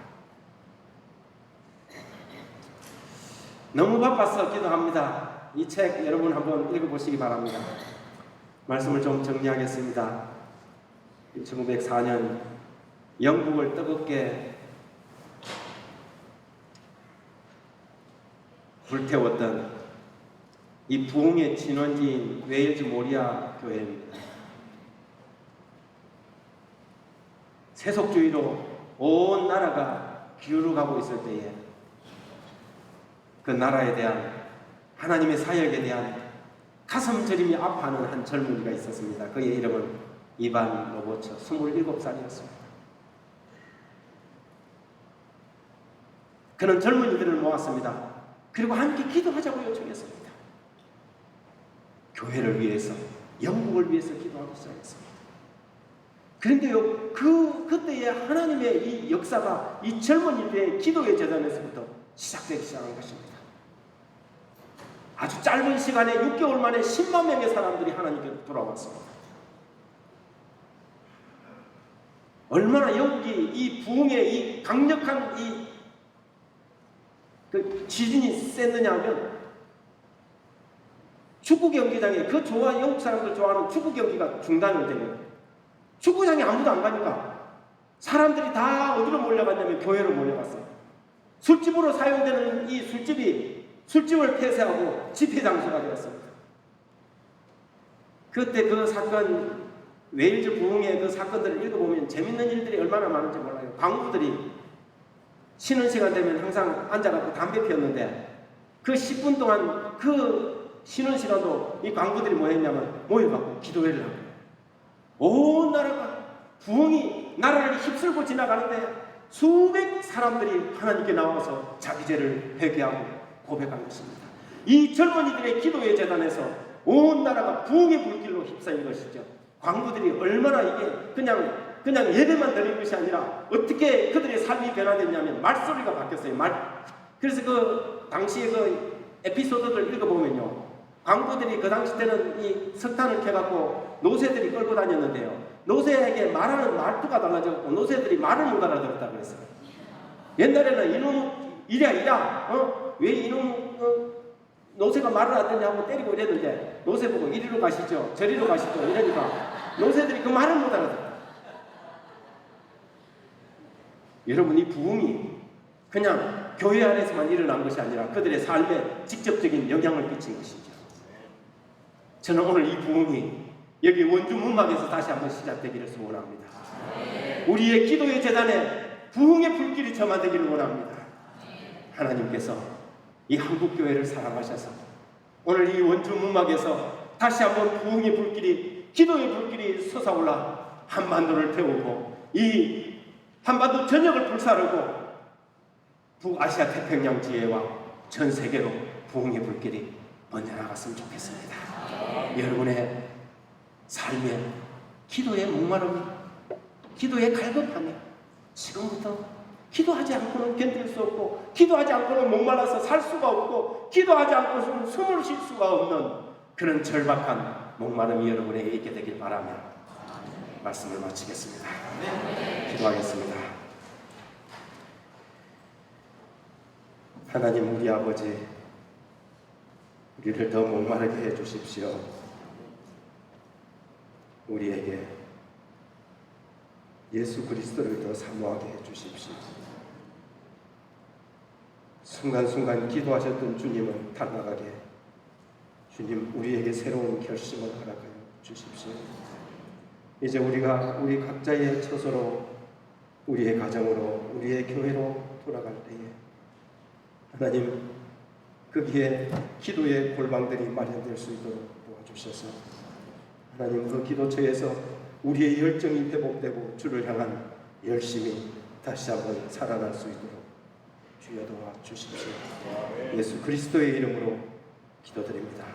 너무 바빠서 기도합니다. 이 책 여러분 한번 읽어보시기 바랍니다. 말씀을 좀 정리하겠습니다. 1904년 영국을 뜨겁게 불태웠던 이 부흥의 진원지인 웨일즈 모리아 교회입니다. 세속주의로 온 나라가 기울어가고 있을 때에 그 나라에 대한 하나님의 사역에 대한 가슴 저림이 아파하는 한 젊은이가 있었습니다. 그의 이름은 이반 로버처 27살이었습니다. 그는 젊은이들을 모았습니다. 그리고 함께 기도하자고 요청했습니다. 교회를 위해서, 영국을 위해서 기도하기 시작했습니다. 그런데요, 그때의 하나님의 이 역사가 이 젊은이들의 기도의 재단에서부터 시작되기 시작한 것입니다. 아주 짧은 시간에 6개월 만에 10만 명의 사람들이 하나님께로 돌아왔습니다. 얼마나 영국이 이 부흥의 이 강력한 그 지진이 셌느냐 하면 축구 경기장에 영국 사람들 좋아하는 축구 경기가 중단이 되면 축구장에 아무도 안 가니까 사람들이 다 어디로 몰려갔냐면 교회로 몰려갔어요. 술집으로 사용되는 이 술집을 폐쇄하고 집회 장소가 되었습니다. 그때 그 사건, 웨일즈 부흥의 그 사건들을 읽어보면 재밌는 일들이 얼마나 많은지 몰라요. 광부들이 쉬는 시간 되면 항상 앉아갖고 담배 피웠는데 그 10분 동안 그 쉬는 시간도 이 광부들이 뭐 했냐면 모여갖고 기도회를 합니다. 온 나라가 부흥이 나라를 휩쓸고 지나가는데 수백 사람들이 하나님께 나와서 자기 죄를 회개하고 고백한 것입니다. 이 젊은이들의 기도의 재단에서 온 나라가 부흥의 불길로 휩싸인 것이죠. 광부들이 얼마나 이게 그냥 예배만 드린 것이 아니라 어떻게 그들의 삶이 변화됐냐면 말소리가 바뀌었어요. 그래서 그 당시에 그 에피소드를 읽어보면요, 광부들이 그 당시 때는 이 석탄을 켜갖고 노새들이 끌고 다녔는데요, 노새에게 말하는 말투가 달라졌고 노새들이 말을 못 알아들었다 그랬어요. 옛날에는 이놈 이랴 왜 이놈 노새가 말을 안 듣냐고 때리고 이랬는데, 노새 보고 이리로 가시죠 저리로 가시죠 이러니까 노새들이 그 말을 못 알아들었다. 여러분, 이 부흥이 그냥 교회 안에서만 일어난 것이 아니라 그들의 삶에 직접적인 영향을 끼친 것이죠. 저는 오늘 이 부흥이 여기 원주 문막에서 다시 한번 시작되기를 소원합니다. 우리의 기도의 재단에 부흥의 불길이 점화되기를 원합니다. 하나님께서 이 한국교회를 사랑하셔서 오늘 이 원주 문막에서 다시 한번 부흥의 불길이, 기도의 불길이 솟아올라 한반도를 태우고 이 한반도 전역을 불사르고 북아시아 태평양 지혜와 전 세계로 부흥의 불길이 번져나갔으면 좋겠습니다. 여러분의 삶에 기도의 목마름이, 기도의 갈급함이 지금부터 기도하지 않고는 견딜 수 없고, 기도하지 않고는 목말라서 살 수가 없고, 기도하지 않고는 숨을 쉴 수가 없는 그런 절박한 목마름이 여러분에게 있게 되길 바라며 말씀을 마치겠습니다. 기도하겠습니다. 하나님, 우리 아버지, 우리를 더 목마르게 해주십시오. 우리에게 예수 그리스도를 더 사모하게 해주십시오. 순간순간 기도하셨던 주님은 닮아가게, 주님, 우리에게 새로운 결심을 허락하여 주십시오. 이제 우리가 우리 각자의 처소로, 우리의 가정으로, 우리의 교회로 돌아갈 때에 하나님, 거기에 기도의 골방들이 마련될 수 있도록 도와주셔서 하나님, 그 기도처에서 우리의 열정이 회복되고 주를 향한 열심이 다시 한번 살아날 수 있도록 주여 도와주십시오. 예수 그리스도의 이름으로 기도드립니다.